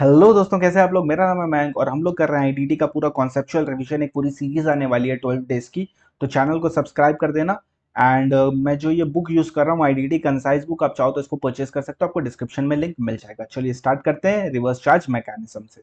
Hello दोस्तों, कैसे हैं आप लोग। मेरा नाम है मयंक और हम लोग कर रहे हैं आईटीटी का पूरा कॉन्सेप्चुअल रिवीजन। एक पूरी सीरीज आने वाली है 12 डेज की। तो चैनल को सब्सक्राइब कर देना। एंड मैं जो ये बुक यूज कर रहा हूँ आईटीटी कंसाइज बुक, आप चाहो तो इसको परचेज कर सकते हो, आपको डिस्क्रिप्शन में लिंक मिल जाएगा। चलिए स्टार्ट करते हैं रिवर्स चार्ज मैकेनिज्म से।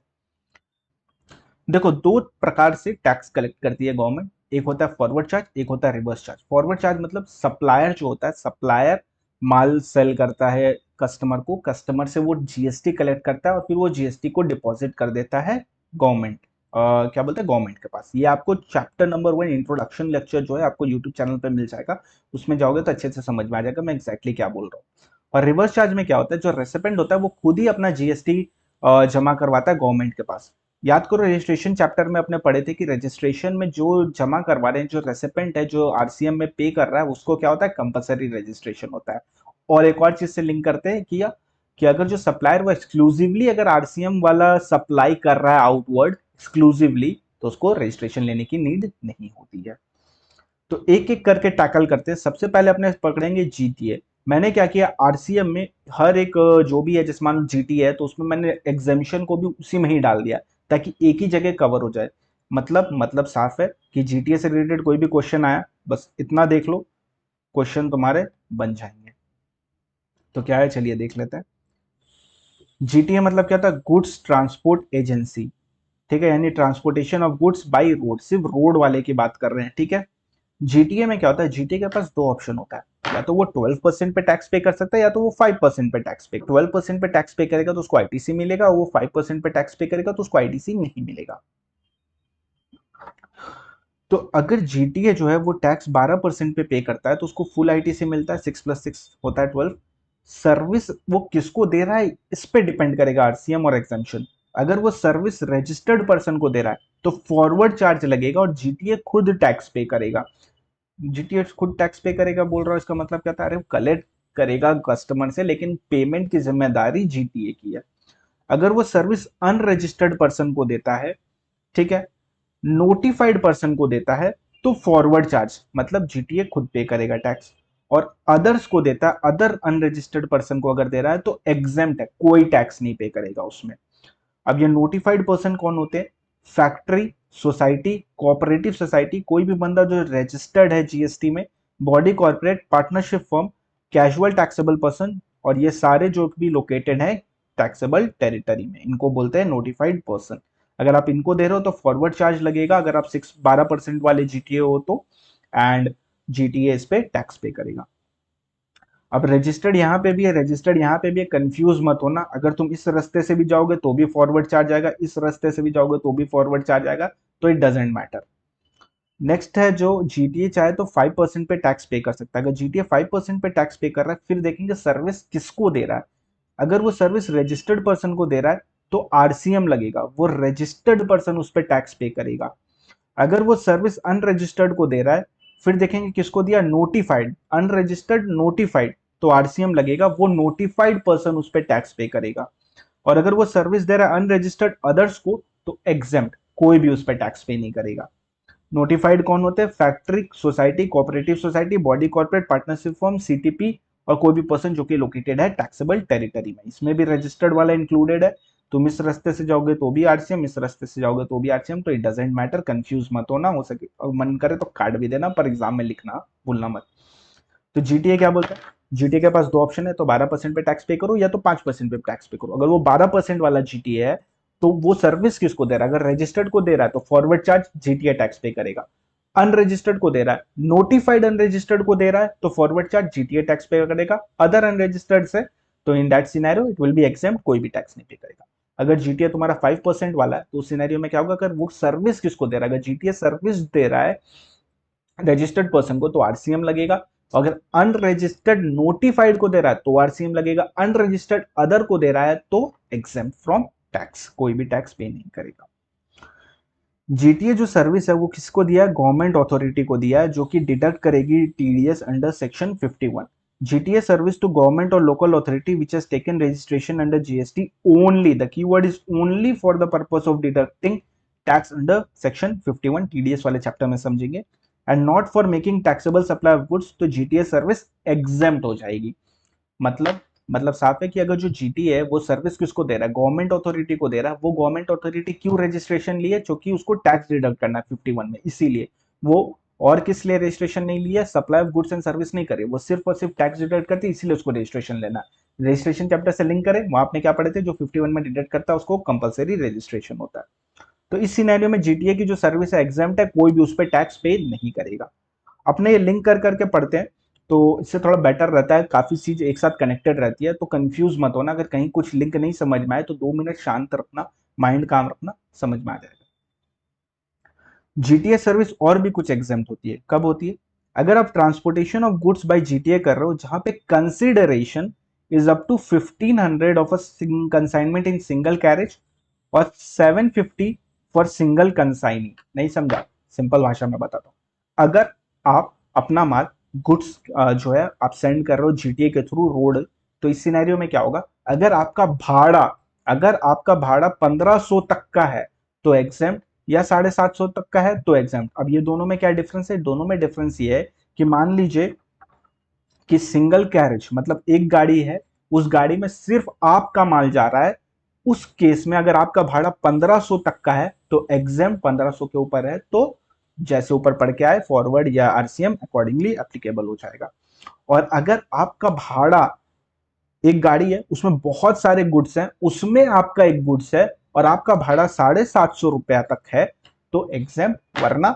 देखो, दो प्रकार से टैक्स कलेक्ट करती है गवर्नमेंट। एक होता है फॉरवर्ड चार्ज, एक होता है रिवर्स चार्ज। फॉरवर्ड चार्ज मतलब सप्लायर जो होता है, सप्लायर माल सेल करता है कस्टमर को, कस्टमर से वो जीएसटी कलेक्ट करता है और फिर वो जीएसटी को डिपॉजिट कर देता है गवर्नमेंट, क्या बोलते हैं, गवर्नमेंट के पास। ये आपको चैप्टर नंबर 1 इंट्रोडक्शन लेक्चर जो है आपको यूट्यूब चैनल पे मिल जाएगा। उसमें जाओगे तो अच्छे से समझ में आ जाएगा मैं एग्जैक्टली क्या बोल रहा हूँ। और रिवर्स चार्ज में क्या होता है, जो रेसिपेंट होता है वो खुद ही अपना जीएसटी जमा करवाता है गवर्नमेंट के पास। याद करो, रजिस्ट्रेशन चैप्टर में अपने पढ़े थे कि रजिस्ट्रेशन में जो जमा करवा रहे हैं, जो रेसिपेंट है, जो आरसीएम में पे कर रहा है, उसको क्या होता है, कंपलसरी रजिस्ट्रेशन होता है। और एक और चीज से लिंक करते हैं किया कि अगर जो सप्लायर वो एक्सक्लूसिवली अगर आरसीएम वाला सप्लाई कर रहा है आउटवर्ड एक्सक्लूसिवली, तो उसको रजिस्ट्रेशन लेने की नीड नहीं होती है। तो एक एक करके टैकल करते हैं। सबसे पहले अपने पकड़ेंगे जीटीए। मैंने क्या किया, आरसीएम में हर एक जो भी है, जैसे मान जीटीए है तो उसमें मैंने एग्जामिशन को भी उसी में ही डाल दिया ताकि एक ही जगह कवर हो जाए। मतलब साफ है कि जीटीए से रिलेटेड कोई भी क्वेश्चन आया, बस इतना देख लो, क्वेश्चन तुम्हारे बन जाएंगे। तो क्या है, चलिए देख लेते हैं। जीटीए मतलब क्या था, गुड्स ट्रांसपोर्ट एजेंसी। ठीक है, यानी transportation of goods by road, सिर्फ रोड वाले की बात कर रहे हैं। ठीक है। जीटीए में क्या होता है, जीटीए के पास दो ऑप्शन होता है, या तो वो 12% पे टैक्स पे कर सकता है या तो वो 5% पे टैक्स पे। 12% पे टैक्स पे करेगा तो उसको आईटीसी मिलेगा, वो 5% पे टैक्स पे करेगा तो उसको आईटीसी नहीं मिलेगा। तो अगर जीटीए जो है वो टैक्स 12% पे करता है तो उसको फुल आईटीसी मिलता है, 6+6 होता है 12। सर्विस वो किसको दे रहा है इस पे डिपेंड करेगा, आरसीएम और एग्जाम्पशन। अगर वो सर्विस रजिस्टर्ड पर्सन को दे रहा है तो फॉरवर्ड चार्ज लगेगा और जीटीए खुद टैक्स पे करेगा। जीटीए खुद टैक्स पे करेगा बोल रहा हूँ, इसका मतलब क्या था, अरे कलेक्ट करेगा कस्टमर से लेकिन पेमेंट की जिम्मेदारी जीटीए की है। अगर वो सर्विस अनरजिस्टर्ड पर्सन को देता है, ठीक है, नोटिफाइड पर्सन को देता है, तो फॉरवर्ड चार्ज मतलब जीटीए खुद पे करेगा टैक्स। और अदर्स को देता है, अदर अनरजिस्टर्ड पर्सन को अगर दे रहा है तो एग्जेम्प्ट है, कोई टैक्स नहीं पे करेगा उसमें। अब ये नोटिफाइड पर्सन कौन होते हैं, फैक्ट्री, सोसाइटी, कोऑपरेटिव सोसाइटी, कोई भी बंदा जो रजिस्टर्ड है जीएसटी में, body corporate, partnership firm, casual taxable person, और ये सारे जो भी लोकेटेड है टैक्सेबल टेरिटरी में, इनको बोलते हैं नोटिफाइड पर्सन। अगर आप इनको दे रहे हो तो फॉरवर्ड चार्ज लगेगा, अगर आप 12% वाले जीटीए हो तो। एंड जीटीए इस पे टैक्स पे करेगा। अब रजिस्टर्ड यहाँ पे भी है, रजिस्टर्ड यहाँ पे भी है, कंफ्यूज मत होना। अगर तुम इस रास्ते से भी जाओगे तो भी फॉरवर्ड चार्ज आएगा, इस रास्ते से भी जाओगे तो भी फॉरवर्ड चार्ज आएगा, तो इट डजेंट मैटर। नेक्स्ट है जो जीटीए चाहे तो 5% पे टैक्स पे कर सकता है। अगर जीटीए 5% पे टैक्स पे कर रहा है, फिर देखेंगे सर्विस किसको दे रहा है। अगर वो सर्विस रजिस्टर्ड पर्सन को दे रहा है तो आरसीएम लगेगा, वो रजिस्टर्ड पर्सन उस पर टैक्स पे करेगा। अगर वो सर्विस अनरजिस्टर्ड को दे रहा है, फिर देखेंगे किसको दिया, नोटिफाइड, अनरजिस्टर्ड नोटिफाइड, तो आरसीएम लगेगा, वो नोटिफाइड पर्सन उस पर टैक्स पे करेगा। और अगर वो सर्विस दे रहा है अनरजिस्टर्ड अदर्स को, तो एग्जेम्प्ट, कोई भी उस पर टैक्स पे नहीं करेगा। नोटिफाइड कौन होते हैं, factory, society, cooperative society, body corporate, partnership firm, CTP, और कोई भी पर्सन जो कि लोकेटेड है टैक्सेबल टेरिटरी में। इसमें भी रजिस्टर्ड वाला इंक्लूडेड है। तुम इस रास्ते से जाओगे तो भी आरसीएम, इस रास्ते से जाओगे तो भी आरसीएम, तो इट डजेंट मैटर, कंफ्यूज मत होना। हो सके और मन करे तो काट भी देना, पर एग्जाम में लिखना भूलना मत। तो जीटीए क्या बोलता है, जीटीए के पास दो ऑप्शन है, तो 12% पे टैक्स पे करो या तो 5% पे टैक्स पे करो। अगर वो 12% वाला जीटीए है तो वो सर्विस किसको दे रहा है, अगर रजिस्टर्ड को दे रहा है तो फॉरवर्ड चार्ज जीटीए टैक्स पे करेगा। अनरजिस्टर्ड को दे रहा है, नोटिफाइड अनरजिस्टर्ड को दे रहा है तो फॉरवर्ड चार्ज जीटीए टैक्स पे करेगा। अदर अनरजिस्टर्ड से, तो in that scenario it will be exempt, कोई भी टैक्स नहीं पे करेगा। अगर जीटीए तुम्हारा 5% वाला है तो उस सिनेरियो में क्या होगा, अगर वो सर्विस किसको दे रहा है, अगर जीटीए सर्विस दे रहा है रजिस्टर्ड पर्सन को तो आरसीएम लगेगा। अगर अनरजिस्टर्ड नोटिफाइड को दे रहा है तो आरसीएम लगेगा, अनरजिस्टर्ड अदर को दे रहा है तो एग्जेम्प्ट फ्रॉम टैक्स, कोई भी टैक्स पे नहीं करेगा। जीटीए जो सर्विस है वो किसको दिया है, गवर्नमेंट अथॉरिटी को दिया है, जो कि डिडक्ट करेगी TDS under section 51। GTA service to government और local authority which has taken registration under GST only, the keyword is only, for the purpose of deducting tax under section 51, TDS वाले chapter में समझेंगे, and not for making taxable supply of goods, तो GTA service exempt हो जाएगी। मतलब मतलब साफ है कि अगर जो जीटी है वो सर्विस किसको दे रहा है, गवर्नमेंट अथॉरिटी को दे रहा है, वो गवर्नमेंट अथॉरिटी क्यों रजिस्ट्रेशन ली है, क्योंकि उसको टैक्स डिडक्ट करना है 51 में, इसीलिए वो, और किस लिए रजिस्ट्रेशन नहीं लिया, supply of goods and service नहीं करे, वो सिर्फ और सिर्फ टैक्स डिडक्ट करती है, इसीलिए उसको रजिस्ट्रेशन लेना है। रजिस्ट्रेशन चैप्टर से लिंक करें, वहां आपने क्या पढ़े थे, जो 51 में डिडक्ट करता है उसको कंपलसरी रजिस्ट्रेशन होता है। तो इस सिनेरियो में जीटीए की जो सर्विस है एग्जाम्प्ट है, कोई भी उस पर टैक्स पे नहीं करेगा। अपने ये लिंक कर करके पढ़ते हैं तो इससे थोड़ा बेटर रहता है, काफी चीज एक साथ कनेक्टेड रहती है, तो कंफ्यूज मत होना, अगर कहीं कुछ लिंक नहीं समझ में आए तो 2 मिनट शांत रखना, माइंड काम रखना, समझ में आ जाएगा। जीटीए सर्विस और भी कुछ एग्जाम्प्ट होती है, कब होती है, अगर आप transportation of goods by GTA कर रहे हो जहां पे consideration is up to 1500 of a consignment in single carriage और 750 फॉर सिंगल कंसाइनिंग। नहीं समझा, सिंपल भाषा में बताता हूं, अगर आप अपना माल गुड्स जो है आप सेंड कर रहे हो जीटीए के थ्रू रोड, तो इस सिनेरियो में क्या होगा, अगर आपका भाड़ा 1500 तक का है तो एग्जाम्प्ट, या 750 तक का है तो एग्जाम्प्ट। अब ये दोनों में क्या डिफरेंस है, दोनों में डिफरेंस ये है कि मान लीजिए कि सिंगल कैरेज मतलब एक गाड़ी है, उस गाड़ी में सिर्फ आपका माल जा रहा है, उस केस में अगर आपका भाड़ा 1500 तक का है तो एग्जाम्प्ट, 1500 के ऊपर है तो जैसे ऊपर पढ़ के आए फॉरवर्ड या आरसीएम अकॉर्डिंगली एप्लीकेबल हो जाएगा। और अगर आपका भाड़ा, एक गाड़ी है उसमें बहुत सारे गुड्स हैं, उसमें आपका एक गुड्स है और आपका भाड़ा 750 रुपया तक है तो एग्जाम्प्ट, वरना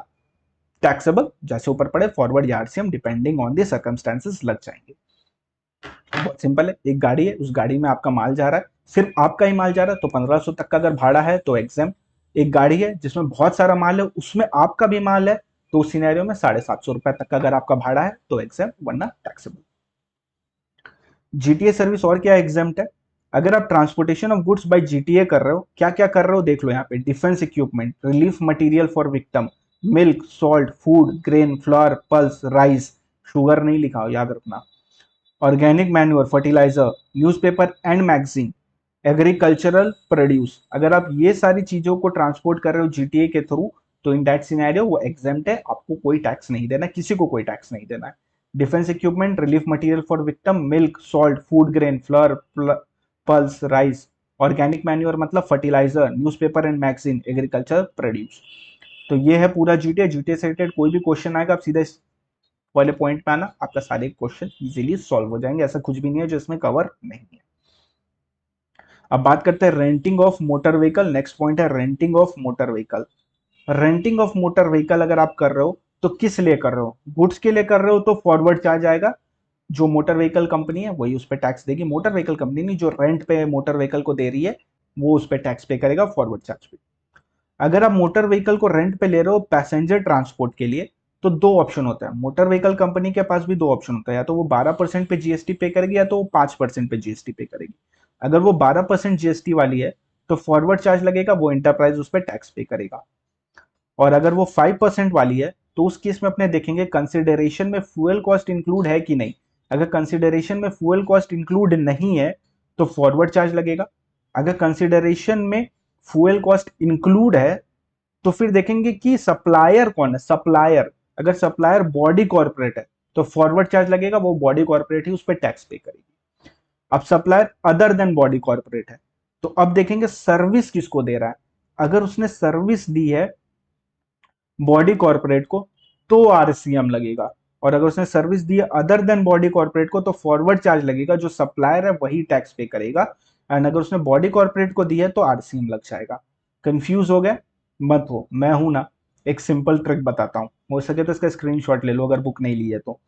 टैक्सेबल, जैसे ऊपर पड़े फॉरवर्ड या RCM depending on the circumstances लग जाएंगे। बहुत सिंपल है, एक गाड़ी है उस गाड़ी में आपका माल जा रहा है, सिर्फ आपका ही माल जा रहा है तो 1500 तक का अगर भाड़ा है तो एग्जाम्प्ट। एक गाड़ी है जिसमें बहुत सारा माल है उसमें आपका भी माल है तो उस सिनेरियो में 750 रुपया तक का अगर आपका भाड़ा है तो एग्जाम्प्ट, वरना टैक्सेबल। जीटीए सर्विस और क्या एग्जाम्प्ट है, अगर आप transportation of goods by GTA कर रहे हो, क्या क्या कर रहे हो देख लो यहाँ पे, defence equipment, relief material for victim, milk, salt, food grain, flour, pulse, rice, sugar नहीं लिखा हो याद रखना, organic manure, fertiliser, newspaper and magazine, agricultural produce, अगर आप ये सारी चीजों को ट्रांसपोर्ट कर रहे हो जीटीए के थ्रू तो इन दैट सिनेरियो वो एग्जाम्प्ट है, आपको कोई टैक्स नहीं देना, किसी को कोई टैक्स नहीं देना है। Defence equipment, relief material for victim, milk, salt, food grain, flour, pulse, rice, organic manure मतलब fertiliser, newspaper and magazine, agriculture produce. तो ये है पूरा जीटीए। जीटीए से रिलेटेड कोई भी क्वेश्चन आएगा आप सीधा इस वाले पॉइंट पे आना, आपका सारे क्वेश्चन इजीली सॉल्व हो जाएंगे, ऐसा कुछ भी नहीं है जो इसमें कवर नहीं है। अब बात करते हैं renting of motor vehicle, next point है renting of motor vehicle. Renting of motor vehicle अगर आप कर रहे हो तो किस लिए कर रहे हो, गुड्स के लिए कर रहे हो तो फॉरवर्ड चार्ज आएगा, जो मोटर व्हीकल कंपनी है वही उस पर टैक्स देगी, मोटर व्हीकल कंपनी नहीं, जो रेंट पे मोटर व्हीकल को दे रही है वो उस पर टैक्स पे करेगा फॉरवर्ड चार्ज पे। अगर आप मोटर व्हीकल को रेंट पे ले रहे हो पैसेंजर ट्रांसपोर्ट के लिए तो दो ऑप्शन होता है, मोटर व्हीकल कंपनी के पास भी दो ऑप्शन होता है, या तो वो 12% पे जीएसटी पे करेगी या तो वो 5% पे जीएसटी पे करेगी। अगर वो 12% जीएसटी वाली है तो फॉरवर्ड चार्ज लगेगा, वो इंटरप्राइज उस पर टैक्स पे करेगा। और अगर वो 5% वाली है तो उस केस में अपने देखेंगे कंसिडरेशन में फ्यूल कॉस्ट इंक्लूड है कि नहीं, अगर कंसिडरेशन में फ्यूल कॉस्ट इंक्लूड नहीं है तो फॉरवर्ड चार्ज लगेगा। अगर कंसिडरेशन में फ्यूल कॉस्ट इंक्लूड है तो फिर देखेंगे कि सप्लायर कौन है, सप्लायर, अगर सप्लायर बॉडी कॉर्पोरेट है तो फॉरवर्ड चार्ज लगेगा, वो बॉडी कॉर्पोरेट ही उस पर टैक्स पे करेगी। अब supplier other than body corporate है तो अब देखेंगे सर्विस किसको दे रहा है, अगर उसने सर्विस दी है बॉडी कॉर्पोरेट को तो आरसीएम लगेगा, और अगर उसने सर्विस दी है अदर देन बॉडी कॉर्पोरेट को तो फॉरवर्ड चार्ज लगेगा, जो सप्लायर है वही टैक्स पे करेगा, एंड अगर उसने बॉडी कॉर्पोरेट को दी है तो आरसीएम लग जाएगा। कंफ्यूज हो गए, मत हो, मैं हूं ना, एक सिंपल ट्रिक बताता हूं, हो सके तो इसका स्क्रीनशॉट ले लो अगर बुक नहीं ली है तो।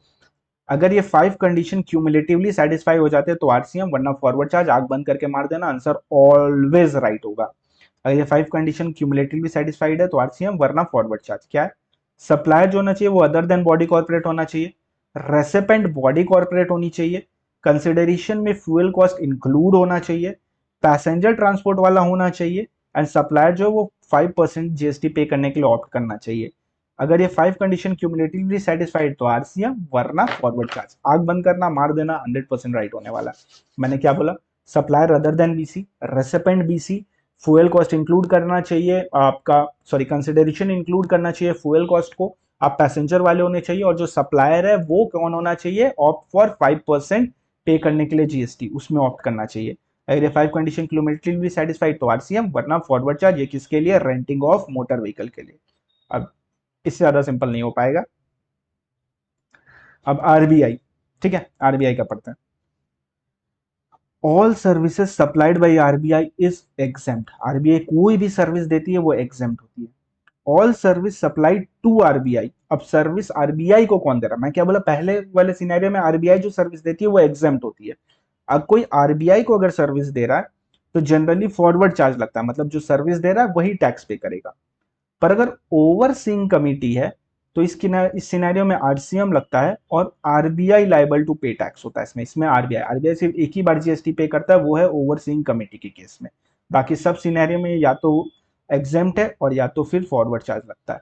अगर ये 5 कंडीशन क्यूमुलेटिवली सेटिस्फाई हो जाते हैं तो आरसीएम, वरना फॉरवर्ड चार्ज, आग बंद करके मार देना, आंसर ऑलवेज राइट होगा। अगर ये 5 कंडीशन क्यूमुलेटिवली सेटिस्फाइड है तो आरसीएम, वरना फॉरवर्ड चार्ज। क्या है, सप्लायर जो होना चाहिए वो अदर देन बॉडी कॉर्पोरेट होना चाहिए, रेसिपेंट बॉडी कॉर्पोरेट होनी चाहिए, कंसिडरेशन में फ्यूल कॉस्ट इंक्लूड होना चाहिए, पैसेंजर ट्रांसपोर्ट वाला होना चाहिए, एंड सप्लायर जो वो 5% जीएसटी पे करने के लिए ऑप्ट करना चाहिए। अगर ये 5 कंडीशन क्यूमुलेटिवली सेटिस्फाइड तो आरसीएम, वरना फॉरवर्ड चार्ज। आग बंद करना, मार देना, 100% राइट होने वाला है। मैंने क्या बोला, supplier other than BC, recipient BC, fuel cost include करना चाहिए आपका, सॉरी कंसिडरेशन इंक्लूड करना चाहिए फ्यूल कॉस्ट को, आप पैसेंजर वाले होने चाहिए, और जो सप्लायर है वो कौन होना चाहिए, ऑप्ट फॉर 5% पे करने के लिए जीएसटी, उसमें ऑप्ट करना चाहिए। अगर ये 5 कंडीशन क्यूमुलेटिवली साटिस्फाइड तो आरसीएम, वरना फॉरवर्ड चार्ज। ये किसके लिए? रेंटिंग ऑफ मोटर व्हीकल के लिए। अब इससे ज्यादा सिंपल नहीं हो पाएगा। अब आरबीआई, ठीक है, आरबीआई का पढ़ते हैं। All services supplied by RBI is exempt. RBI कोई भी सर्विस देती है वो एग्जेम्प्ट होती है। All service supplied to RBI. अब सर्विस आरबीआई को कौन दे रहा है? मैं क्या बोला, पहले वाले सिनेरियो में आरबीआई जो सर्विस देती है वो एग्जेम्प्ट होती है। अब कोई आरबीआई को अगर सर्विस दे रहा है तो जनरली फॉरवर्ड चार्ज लगता है, मतलब जो सर्विस दे रहा है वही टैक्स पे करेगा। पर अगर ओवरसीइंग कमिटी है तो इस सिनेरियो में आरसीएम लगता है और आरबीआई लाइबल टू पे टैक्स होता है। इसमें इसमें आरबीआई आरबीआई सिर्फ एक ही बार जीएसटी पे करता है, वो है ओवरसीइंग कमिटी के केस में। बाकी सब सिनेरियो में या तो एग्जेम्प्ट है और या तो फिर फॉरवर्ड चार्ज लगता है।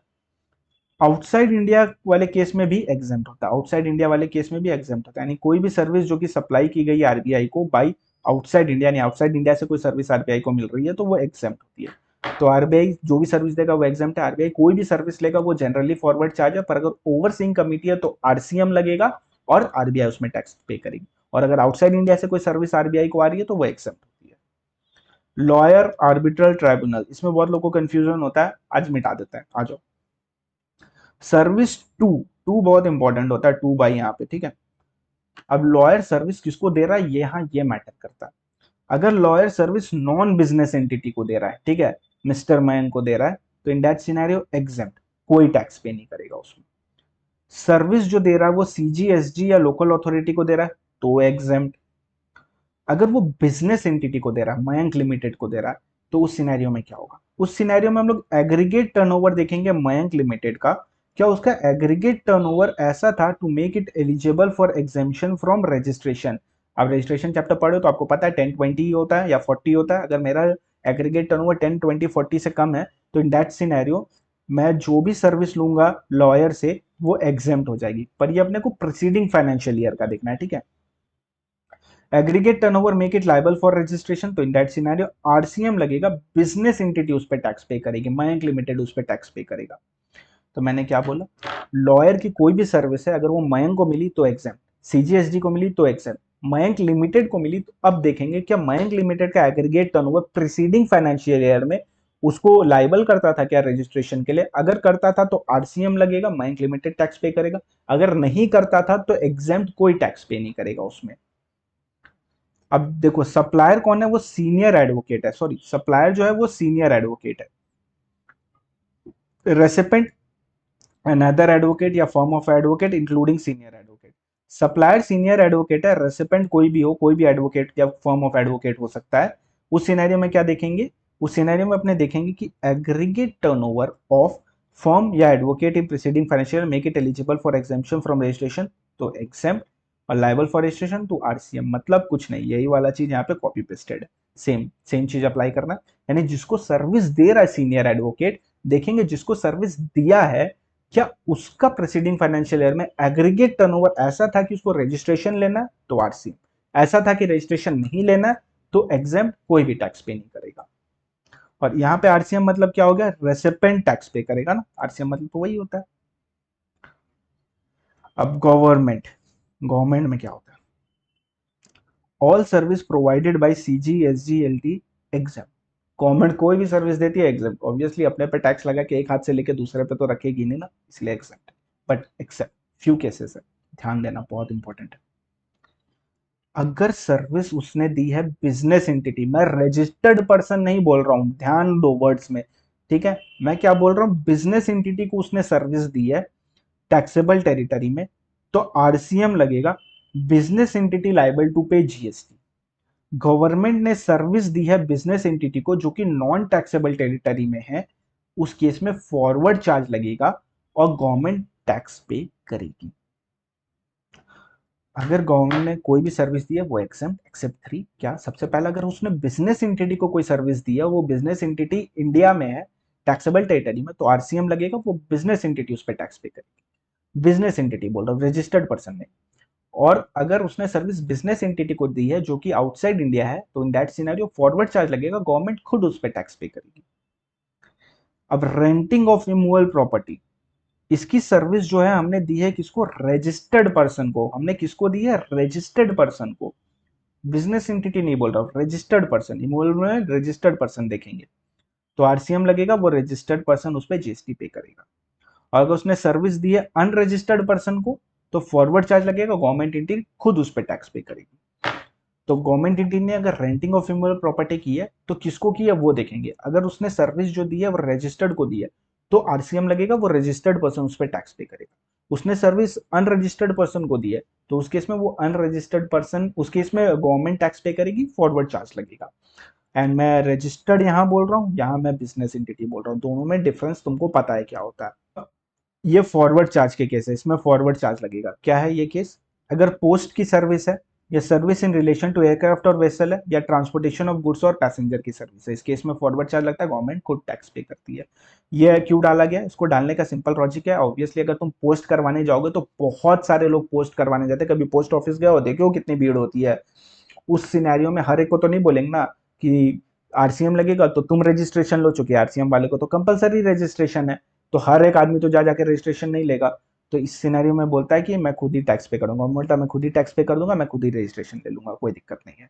आउटसाइड इंडिया वाले केस में भी एग्जेम्प्ट होता है, आउटसाइड इंडिया वाले केस में भी एग्जेम्प्ट होता है, यानी कोई भी सर्विस जो कि सप्लाई की गई आरबीआई को बाई आउटसाइड इंडिया, यानी आउटसाइड इंडिया से कोई सर्विस आरबीआई को मिल रही है तो वो एग्जेम्प्ट होती है। तो आरबीआई जो भी सर्विस देगा वो एग्जेम्प्ट है, आरबीआई कोई भी सर्विस लेगा वो जनरली फॉरवर्ड चार्ज है, पर अगर ओवरसीइंग कमिटी है तो आरसीएम लगेगा और आरबीआई उसमें टैक्स पे करेगी। और अगर आउटसाइड इंडिया से कोई सर्विस आरबीआई को आ रही है तो वो एग्जेम्प्ट होती है। लॉयर आर्बिट्रल ट्राइब्यूनल, इसमें बहुत लोगों को कंफ्यूजन होता है, आज मिटा देते हैं, आ जाओ। सर्विस टू, टू बहुत इंपॉर्टेंट होता है, टू बाई यहाँ पे, ठीक है। अब लॉयर सर्विस किसको दे रहा है ये, यहाँ ये मैटर करता है। अगर lawyer service non business entity को दे रहा है, ठीक है, मिस्टर मयंक को दे रहा है, तो इन दैट सिनेरियो एग्जेम्प्ट, कोई टैक्स पे नहीं करेगा उसमें। सर्विस जो दे रहा है वो सीजीएसजी या लोकल अथॉरिटी को दे रहा है तो एग्जेम्प्ट। अगर वो बिजनेस एंटिटी को दे रहा है, मयंक लिमिटेड को दे रहा है, तो उस सिनेरियो में क्या होगा? उस सिनेरियो में हम लोग एग्रीगेट टर्नओवर देखेंगे मयंक लिमिटेड का। क्या उसका एग्रीगेट टर्नओवर ऐसा था to make it eligible for exemption from registration? अब रजिस्ट्रेशन चैप्टर पढ़ो तो आपको पता है 10-20 होता है या 40 होता है। अगर मेरा एग्रीगेट टर्नओवर 10-20-40 से कम है तो इन दैट सिनेरियो मैं जो भी सर्विस लूंगा लॉयर से वो एग्जेम्प्ट हो जाएगी। पर ये अपने को प्रीसीडिंग फाइनेंशियल ईयर का देखना है, ठीक है। Aggregate turnover make it liable for registration, तो इन दैट सिनेरियो आरसीएम लगेगा, बिजनेस एंटिटी उस पर टैक्स पे करेगी, मयंक लिमिटेड उस पर टैक्स पे करेगा। तो मैंने क्या बोला, लॉयर की कोई भी सर्विस है अगर वो मयंक को मिली तो एग्जेम्प्ट, सीजीएसडी को मिली तो एग्जेम्प्ट, मयंक लिमिटेड को मिली तो अब देखेंगे क्या मयंक लिमिटेड का aggregate turnover preceding financial year में उसको लाइबल करता था क्या रजिस्ट्रेशन के लिए? अगर करता था तो आरसीएम लगेगा, मयंक लिमिटेड टैक्स पे करेगा। अगर नहीं करता था तो एग्जेम्प्ट, कोई टैक्स पे नहीं करेगा उसमें। अब देखो सप्लायर कौन है, वो सीनियर एडवोकेट है, सॉरी सप्लायर जो है वो सीनियर एडवोकेट है। रेसिपेंट अनदर एडवोकेट या form of advocate including senior advocate. Supplier senior advocate है, रेसिपेंट कोई भी हो, कोई भी एडवोकेट या फॉर्म ऑफ एडवोकेट हो सकता है। उस सिनेरियो में क्या देखेंगे, उस सिनेरियो में अपने देखेंगे कि एग्रीगेट टर्नओवर ऑफ फॉर्म या advocate in preceding financial make it eligible for exemption from registration, तो एग्जेम्प्ट, और liable for registration to RCM. मतलब कुछ नहीं, यही वाला चीज यहाँ पे कॉपी पेस्टेड है, सेम सेम चीज अप्लाई करना। यानी जिसको सर्विस दे रहा है सीनियर एडवोकेट, देखेंगे जिसको सर्विस दिया है क्या उसका प्रेसिडिंग फाइनेंशियल ईयर में एग्रीगेट टर्नओवर ऐसा था कि उसको रजिस्ट्रेशन लेना है तो आरसीएम, ऐसा था कि रजिस्ट्रेशन नहीं लेना है तो एग्जेम्प्ट, कोई भी टैक्स पे नहीं करेगा। और यहाँ पे आरसीएम मतलब क्या हो गया, रेसिपेंट टैक्स पे करेगा ना, आरसीएम मतलब तो वही होता है। अब गवर्नमेंट, गवर्नमेंट में क्या होता है, all service provided by CG SG LT exam. Government कोई भी सर्विस देती है एग्जाम, ऑब्वियसली अपने पे टैक्स लगा के एक हाथ से लेके दूसरे पे तो रखेगी नहीं ना, इसलिए exam. But except few cases है, ध्यान देना बहुत इंपॉर्टेंट है। अगर सर्विस उसने दी है बिजनेस एंटिटी, मैं रजिस्टर्ड पर्सन नहीं बोल रहा हूं, ध्यान दो वर्ड्स में, ठीक है। मैं क्या बोल रहा हूं, बिजनेस एंटिटी को उसने सर्विस दी है टैक्सेबल टेरिटरी में, तो आरसीएम लगेगा, business entity liable to pay GST. Government ने सर्विस दी है बिजनेस एंटिटी को जो कि नॉन टैक्सेबल टेरिटरी में है, उस केस में फॉरवर्ड चार्ज लगेगा और गवर्नमेंट टैक्स पे करेगी। अगर गवर्नमेंट ने कोई भी सर्विस दी है वो एग्जेम्प्ट, एक्सेप्ट 3। क्या सबसे पहला, अगर उसने बिजनेस एंटिटी को कोई सर्विस दी है, वो बिजनेस एंटिटी इंडिया में है टैक्सेबल टेरिटरी में, तो आरसीएम लगेगा, वो बिजनेस एंटिटी उस पर टैक्स पे करेगी। बिजनेस एंटिटी बोल रहा हूँ, रजिस्टर्ड पर्सन ने। और अगर उसने सर्विस बिजनेस एंटिटी को दी है जो कि आउटसाइड इंडिया है, तो in that scenario forward charge लगेगा, गवर्नमेंट खुद उस पर टैक्स पे करेगी। अब रेंटिंग ऑफ इमूवेबल प्रॉपर्टी, इसकी सर्विस जो है हमने दी है किसको, रजिस्टर्ड पर्सन को। हमने किसको दी है, रजिस्टर्ड पर्सन को। बिजनेस एंटिटी नहीं बोल रहा हूँ, रजिस्टर्ड पर्सन, इन्वॉल्व में रजिस्टर्ड पर्सन देखेंगे तो आरसीएम लगेगा, वो रजिस्टर्ड पर्सन उस पर जीएसटी पे करेगा। और अगर उसने सर्विस दी है अनरजिस्टर्ड पर्सन को तो फॉरवर्ड चार्ज लगेगा, गवर्नमेंट एंटिटी खुद उस पर टैक्स पे करेगी। तो गवर्नमेंट एंटिटी ने अगर रेंटिंग ऑफ इमूवेबल प्रॉपर्टी की है तो किसको की है वो देखेंगे। अगर उसने सर्विस जो दी है वो रजिस्टर्ड को दी है तो आरसीएम लगेगा, वो रजिस्टर्ड पर्सन उस पर टैक्स पे करेगा। उसने सर्विस अनरजिस्टर्ड पर्सन को दी है तो उस केस में वो अनरजिस्टर्ड पर्सन, उस केस में गवर्नमेंट टैक्स पे करेगी, फॉरवर्ड चार्ज लगेगा। एंड मैं रजिस्टर्ड यहाँ बोल रहा हूँ, यहाँ मैं बिजनेस एंटिटी बोल रहा हूँ, दोनों में डिफरेंस तुमको पता है क्या होता है। ये फॉरवर्ड चार्ज के केस है, इसमें फॉरवर्ड चार्ज लगेगा। क्या है ये केस, अगर पोस्ट की सर्विस है या service in relation to aircraft और वेसल है या ट्रांसपोर्टेशन ऑफ गुड्स और पैसेंजर की सर्विस है, इस केस में फॉरवर्ड चार्ज लगता है, गवर्नमेंट खुद टैक्स पे करती है। ये क्यों डाला गया, इसको डालने का सिंपल लॉजिक है। ऑब्वियसली अगर तुम पोस्ट करवाने जाओगे तो बहुत सारे लोग पोस्ट करवाने जाते हैं। कभी पोस्ट ऑफिस गए हो, देखो कितनी भीड़ होती है। उस सिनेरियो में हर एक को तो नहीं बोलेंगे ना कि आरसीएम लगेगा तो तुम रजिस्ट्रेशन लो, चुके आरसीएम वाले को तो कंपलसरी रजिस्ट्रेशन है, तो हर एक आदमी तो जा जाके रजिस्ट्रेशन नहीं लेगा। तो इस सिनेरियो में बोलता है कि मैं खुद ही टैक्स पे करूंगा, बोलता मैं खुद ही टैक्स पे कर दूंगा, मैं खुद ही रजिस्ट्रेशन ले लूंगा, कोई दिक्कत नहीं है।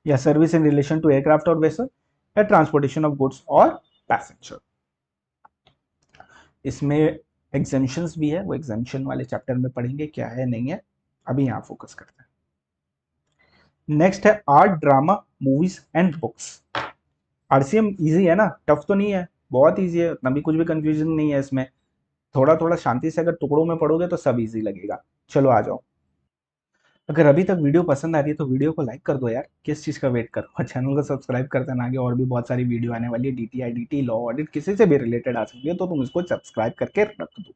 या service in relation to aircraft और वेसल या ट्रांसपोर्टेशन ऑफ गुड्स और पैसेंजर। इसमें एग्जेम्पशंस भी है, वो एग्जेम्पशन वाले चैप्टर में पढ़ेंगे क्या है नहीं है, अभी यहाँ फोकस करते हैं। नेक्स्ट है art, drama, movies and books. RCM easy है ना, टफ तो नहीं है, बहुत इजी है, उतना भी कुछ भी कंफ्यूजन नहीं है इसमें। थोड़ा थोड़ा शांति से अगर टुकड़ों में पढ़ोगे तो सब इजी लगेगा। चलो आ जाओ। अगर अभी तक वीडियो पसंद आ रही है तो वीडियो को लाइक कर दो यार, किस चीज़ का वेट करो। और चैनल को सब्सक्राइब कर देना, आगे और भी बहुत सारी वीडियो आने वाली है, डीटीआई डीटी लॉ ऑडिट किसी से भी रिलेटेड आ सकती है, तो तुम इसको सब्सक्राइब करके रख दो।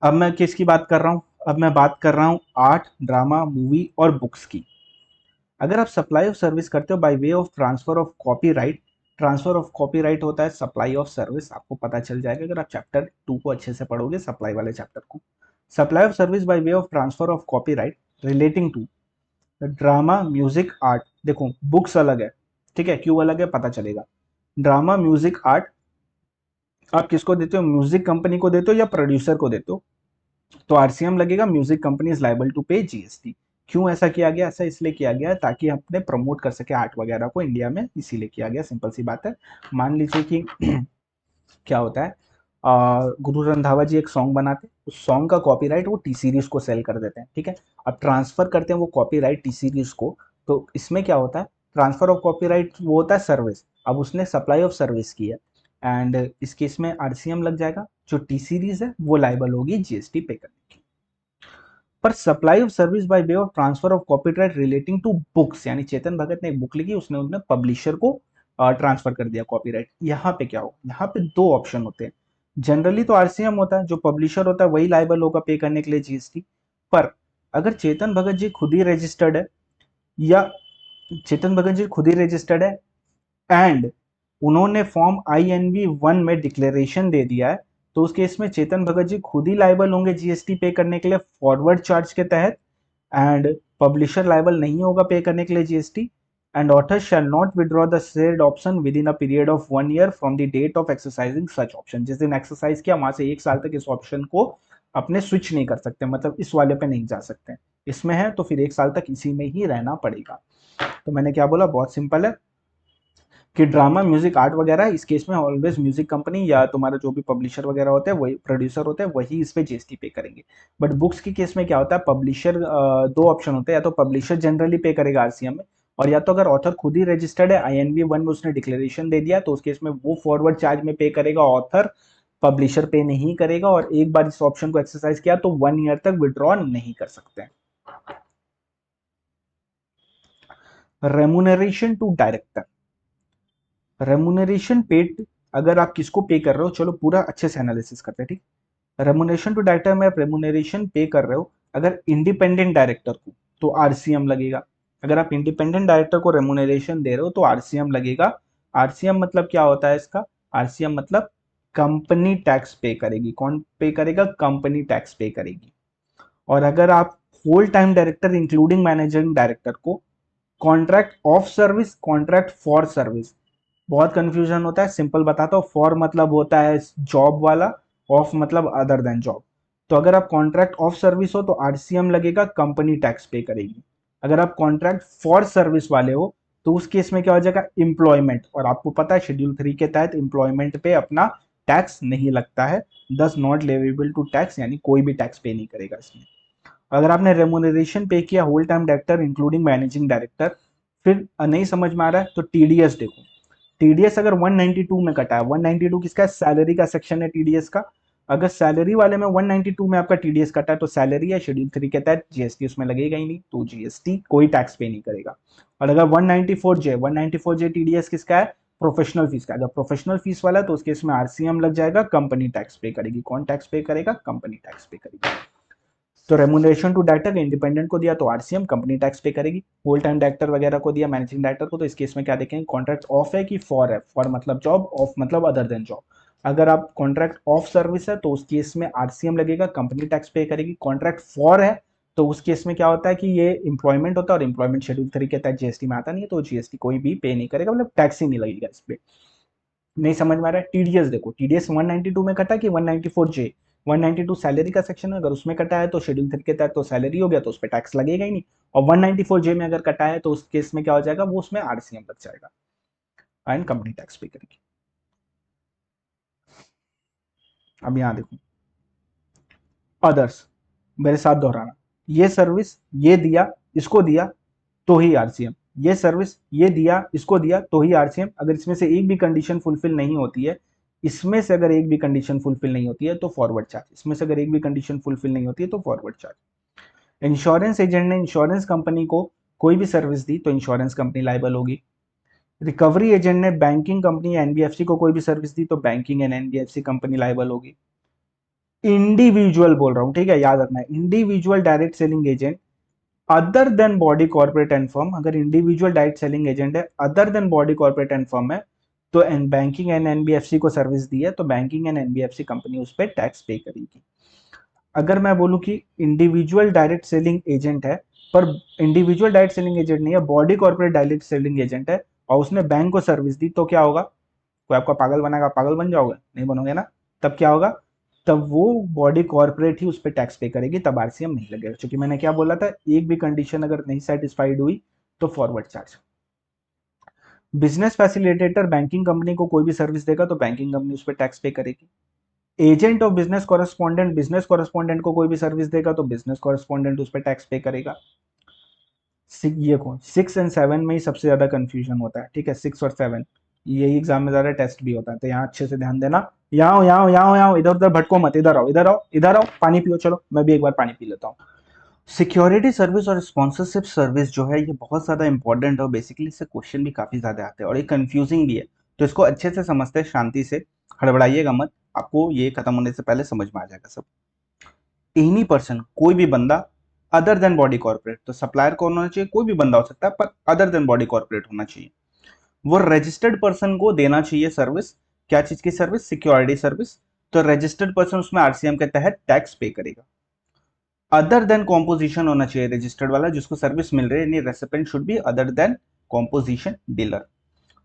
अब मैं किसकी बात कर रहा हूँ, अब मैं बात कर रहा हूँ आर्ट, ड्रामा, मूवी और बुक्स की। अगर आप सप्लाई ऑफ सर्विस करते हो bye way of transfer of copyright, transfer of copyright होता है सप्लाई ऑफ सर्विस, आपको पता चल जाएगा अगर आप चैप्टर 2 को अच्छे से पढ़ोगे, सप्लाई वाले चैप्टर को। Supply of service by way of transfer of copyright relating to drama, music, art. देखो बुक्स अलग है, ठीक है, क्यों अलग है पता चलेगा। ड्रामा, म्यूजिक, आर्ट आप किसको देते हो, म्यूजिक कंपनी को देते हो या प्रोड्यूसर को देते हो, तो आरसीएम लगेगा, music company is liable to pay GST. क्यों ऐसा किया गया, ऐसा इसलिए किया गया ताकि अपने प्रमोट कर सके आर्ट वगैरह को इंडिया में, इसीलिए किया गया, सिंपल सी बात है। मान लीजिए कि क्या होता है, गुरु रंधावा जी एक सॉन्ग बनाते, उस सॉन्ग का कॉपीराइट वो टी सीरीज को सेल कर देते हैं, ठीक है। अब ट्रांसफर करते हैं वो कॉपीराइट टी सीरीज को, तो इसमें क्या होता है, ट्रांसफर ऑफ कॉपीराइट वो होता है सर्विस। अब उसने सप्लाई ऑफ सर्विस की है एंड इस केस में आरसीएम लग जाएगा, जो टी सीरीज है वो लाइबल होगी जीएसटी पे करने की। पर supply of service by way of transfer of copyright relating to books, यानी चेतन भगत ने एक बुक लिखी, उसने उन्हें पब्लिशर को ट्रांसफर कर दिया कॉपीराइट। यहाँ पे क्या हो, यहाँ पे दो ऑप्शन होते हैं। जनरली तो आरसीएम होता है, जो पब्लिशर होता है वही लाइबल होगा पे करने के लिए जीएसटी। पर अगर चेतन भगत जी खुद ही रजिस्टर्ड है, या चेतन भगत जी खुद ही रजिस्टर्ड है एंड उन्होंने फॉर्म INV 1 में डिक्लेरेशन दे दिया है, तो उस केस में चेतन भगत जी खुद ही लाइबल होंगे जीएसटी पे करने के लिए फॉरवर्ड चार्ज के तहत, एंड पब्लिशर लाइबल नहीं होगा पे करने के लिए GST. And author shall not withdraw the said option within a period of 1 year from the date of exercising such option. जिस दिन एक्सरसाइज किया वहां से 1 साल तक इस ऑप्शन को अपने स्विच नहीं कर सकते, मतलब इस वाले पे नहीं जा सकते। इसमें है तो फिर 1 साल तक इसी में ही रहना पड़ेगा। तो मैंने क्या बोला, बहुत सिंपल है कि ड्रामा, म्यूजिक, आर्ट वगैरह इस केस में ऑलवेज म्यूजिक कंपनी या तुम्हारा जो भी पब्लिशर वगैरह होते हैं, वही प्रोड्यूसर होते हैं, वही इस पे जीएसटी पे करेंगे। बट बुक्स के केस में क्या होता है, पब्लिशर, दो ऑप्शन होते हैं, या तो पब्लिशर जनरली पे करेगा आरसीएम में, और या तो अगर ऑथर खुद ही रजिस्टर्ड है INV 1 में उसने डिक्लेरेशन दे दिया तो उस केस में वो फॉरवर्ड चार्ज में पे करेगा ऑथर, पब्लिशर पे नहीं करेगा। और एक बार इस ऑप्शन को एक्सरसाइज किया तो 1 ईयर तक विड्रॉ नहीं कर सकते। Remuneration to director, remuneration paid अगर आप किसको पे कर रहे हो, चलो पूरा अच्छे से एनालिसिस करते हैं, ठीक। रेमुनरेशन टू डायरेक्टर में आप रेमुनरेशन पे कर रहे हो अगर इंडिपेंडेंट डायरेक्टर को तो आरसीएम लगेगा। अगर आप इंडिपेंडेंट डायरेक्टर को रेमुनरेशन दे रहे हो तो आरसीएम लगेगा। आरसीएम मतलब क्या होता है इसका, आरसीएम मतलब कंपनी टैक्स पे करेगी। कौन पे करेगा, कंपनी टैक्स पे करेगी। और अगर आप whole time director including managing director को contract of service, contract for service, बहुत कंफ्यूजन होता है, सिंपल बताता हूँ। फॉर मतलब होता है जॉब वाला, ऑफ मतलब अदर देन जॉब। तो अगर आप कॉन्ट्रैक्ट ऑफ सर्विस हो तो आरसीएम लगेगा, कंपनी टैक्स पे करेगी। अगर आप कॉन्ट्रैक्ट फॉर सर्विस वाले हो तो उस केस में क्या हो जाएगा, एम्प्लॉयमेंट, और आपको पता है शेड्यूल 3 के तहत एम्प्लॉयमेंट पे अपना टैक्स नहीं लगता है, दस नॉट लेवेबल टू टैक्स, यानी कोई भी टैक्स पे नहीं करेगा इसमें। अगर आपने रेमुनरेशन पे किया whole time director including managing director, फिर नहीं समझ में आ रहा है तो टीडीएस देखो। टीडीएस अगर 192 में कटा है, 192 किसका है, सैलरी का सेक्शन है टीडीएस का। अगर सैलरी वाले में 192 में आपका टीडीएस कटा है तो सैलरी है, शेड्यूल 3 के तहत जीएसटी उसमें लगेगा ही नहीं, तो जीएसटी कोई टैक्स पे नहीं करेगा। और अगर 194 जे टीडीएस किसका है, प्रोफेशनल फीस का। अगर प्रोफेशनल फीस वाला है तो उसके इसमें आरसीएम लग जाएगा, कंपनी टैक्स पे करेगी। कौन टैक्स पे करेगा, कंपनी टैक्स पे करेगी। तो रेमुनरेशन टू डायरेक्टर इंडिपेंडेंट को दिया तो आरसीएम कंपनी टैक्स पे करेगी, होल टाइम डायरेक्टर वगैरह को दिया, मैनेजिंग डायरेक्टर को, तो इस केस में क्या देखेंगे, कॉन्ट्रैक्ट ऑफ है कि फॉर है, फॉर मतलब जॉब, ऑफ मतलब अदर देन जॉब। अगर आप कॉन्ट्रैक्ट ऑफ सर्विस है तो उस केस में आरसीएम लगेगा, कंपनी टैक्स पे करेगी। कॉन्ट्रैक्ट फॉर है तो उस केस में क्या होता है कि ये एम्प्लॉयमेंट होता है, और एम्प्लॉयमेंट शेड्यूल 3 के तहत जीएसटी में आता नहीं है, तो जीएसटी कोई भी पे नहीं करेगा, मतलब टैक्स ही नहीं लगेगा इस पे। नहीं समझ में आ रहा है, टीडीएस देखो, टीडीएस 192 में कटा कि 194 जे, 192 सैलरी का सेक्शन है, अगर उसमें कटा है तो शेड्यूल 3 के तहत तो सैलरी हो गया, तो उस पर टैक्स लगेगा ही नहीं। और 194 जे में अगर कटा है तो उस केस में क्या हो जाएगा, वो उसमें आरसीएम लग जाएगा एंड कंपनी टैक्स पे करेगी। अब यहां देखो, अदर्स, मेरे साथ दोहराना, ये सर्विस ये दिया इसको दिया तो ही आरसीएम, ये सर्विस ये दिया इसको दिया तो ही आरसीएम। अगर इसमें से एक भी कंडीशन फुलफिल नहीं होती है, इसमें से अगर एक भी कंडीशन फुलफिल नहीं होती है तो फॉरवर्ड चार्ज, इसमें से अगर एक भी कंडीशन फुलफिल नहीं होती है तो फॉरवर्ड चार्ज। इंश्योरेंस एजेंट ने इंश्योरेंस कंपनी को कोई भी सर्विस दी तो इंश्योरेंस कंपनी लायबल होगी। रिकवरी एजेंट ने बैंकिंग कंपनी या एनबीएफसी को कोई भी सर्विस दी तो banking and NBFC company liable होगी। इंडिविजुअल बोल रहा हूं, ठीक है, याद रखना है, individual direct selling agent other than body corporate and firm, अगर इंडिविजुअल डायरेक्ट सेलिंग एजेंट है other than body corporate and firm है, तो एन बैंकिंग एंड एनबीएफसी को सर्विस दी है तो बैंकिंग एंड एनबीएफसी कंपनी उस पर टैक्स पे करेगी। अगर मैं बोलूं कि इंडिविजुअल डायरेक्ट सेलिंग एजेंट है, पर इंडिविजुअल डायरेक्ट सेलिंग एजेंट नहीं है, body corporate direct selling agent है, और उसने बैंक को सर्विस दी, तो क्या होगा, कोई आपका पागल बनाएगा, पागल बन जाओगे, नहीं बनोगे ना। तब क्या होगा, तब वो बॉडी कॉर्पोरेट ही उस पर टैक्स पे करेगी, तब आरसीएम नहीं लगेगा, क्योंकि मैंने क्या बोला था, एक भी कंडीशन अगर नहीं सेटिस्फाइड हुई तो forward charge. Business facilitator banking company को कोई भी सर्विस देगा तो बैंकिंग कंपनी उस पर टैक्स पे करेगी। एजेंट ऑफ बिजनेस कॉरेस्पॉन्डेंट को कोई भी सर्विस देगा तो बिजनेस कॉरेस्पॉन्डेंट उस पर टैक्स पे करेगा। ये कौन, 6 और 7 में ही सबसे ज्यादा कंफ्यूजन होता है, ठीक है, 6 और 7 यही एग्जाम में ज्यादा टेस्ट भी होता है, तो यहाँ अच्छे से ध्यान देना। यहाँ इधर उधर भटको मत, इधर आओ इधर आओ इधर आओ, पानी पियो, चलो मैं भी एक बार पानी पी लेता हूँ। सिक्योरिटी सर्विस और स्पॉन्सरशिप सर्विस जो है ये बहुत ज़्यादा इंपॉर्टेंट है, और बेसिकली इससे क्वेश्चन भी काफ़ी ज़्यादा आते हैं और ये कंफ्यूजिंग भी है, तो इसको अच्छे से समझते हैं, शांति से, हड़बड़ाइएगा मत, आपको ये खत्म होने से पहले समझ में आ जाएगा सब। एनी पर्सन, कोई भी बंदा, अदर देन बॉडी कॉर्पोरेट, तो सप्लायर कौन होना चाहिए, कोई भी बंदा हो सकता है पर अदर देन बॉडी कॉर्पोरेट होना चाहिए, वो रजिस्टर्ड पर्सन को देना चाहिए सर्विस। क्या चीज की सर्विस, सिक्योरिटी सर्विस, तो रजिस्टर्ड पर्सन उसमें आरसीएम के तहत टैक्स पे करेगा। अदर देन कॉम्पोजिशन होना चाहिए रजिस्टर्ड वाला जिसको सर्विस मिल रही है, यानी recipient should be other than composition dealer.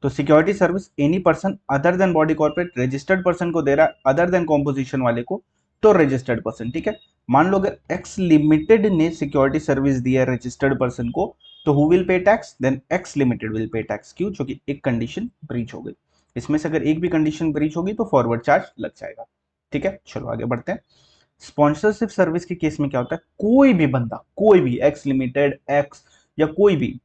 तो security service any person other than body corporate registered person को दे रहा है, अदर देन कॉम्पोजिशन वाले को तो रजिस्टर्ड पर्सन, ठीक है। मान लो अगर एक्स लिमिटेड ने सिक्योरिटी सर्विस दी है रजिस्टर्ड पर्सन को, तो who will pay tax, then X limited will pay tax. क्यों, क्योंकि एक कंडीशन ब्रीच हो गई, इसमें से अगर एक भी कंडीशन ब्रीच होगी तो फॉरवर्ड चार्ज लग जाएगा, ठीक है। चलो आगे बढ़ते हैं। स्पॉन्सरशिप सर्विस के केस में क्या होता है, कोई भी बंदा, कोई भी एक्स लिमिटेड, एक्स या कोई भी,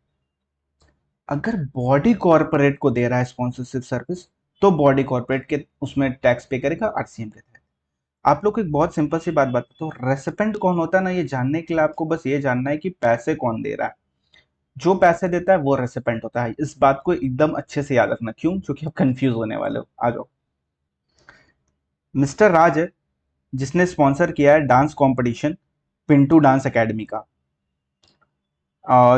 अगर बॉडी कॉर्पोरेट को दे रहा है स्पॉन्सरशिप सर्विस तो बॉडी कॉर्पोरेट के उसमें टैक्स पे करेगा आरसीएम के तहत। आप लोग को एक बहुत सिंपल सी बात बताता हूँ, रेसिपेंट कौन होता है ना, ये जानने के लिए आपको बस ये जानना है कि पैसे कौन दे रहा है। जो पैसे देता है वो रेसिपेंट होता है, इस बात को एकदम अच्छे से याद रखना। क्यों, क्योंकि आप कंफ्यूज होने वाले हो। आ जाओ, मिस्टर राज है जिसने स्पॉन्सर किया है dance competition Pintu dance academy का,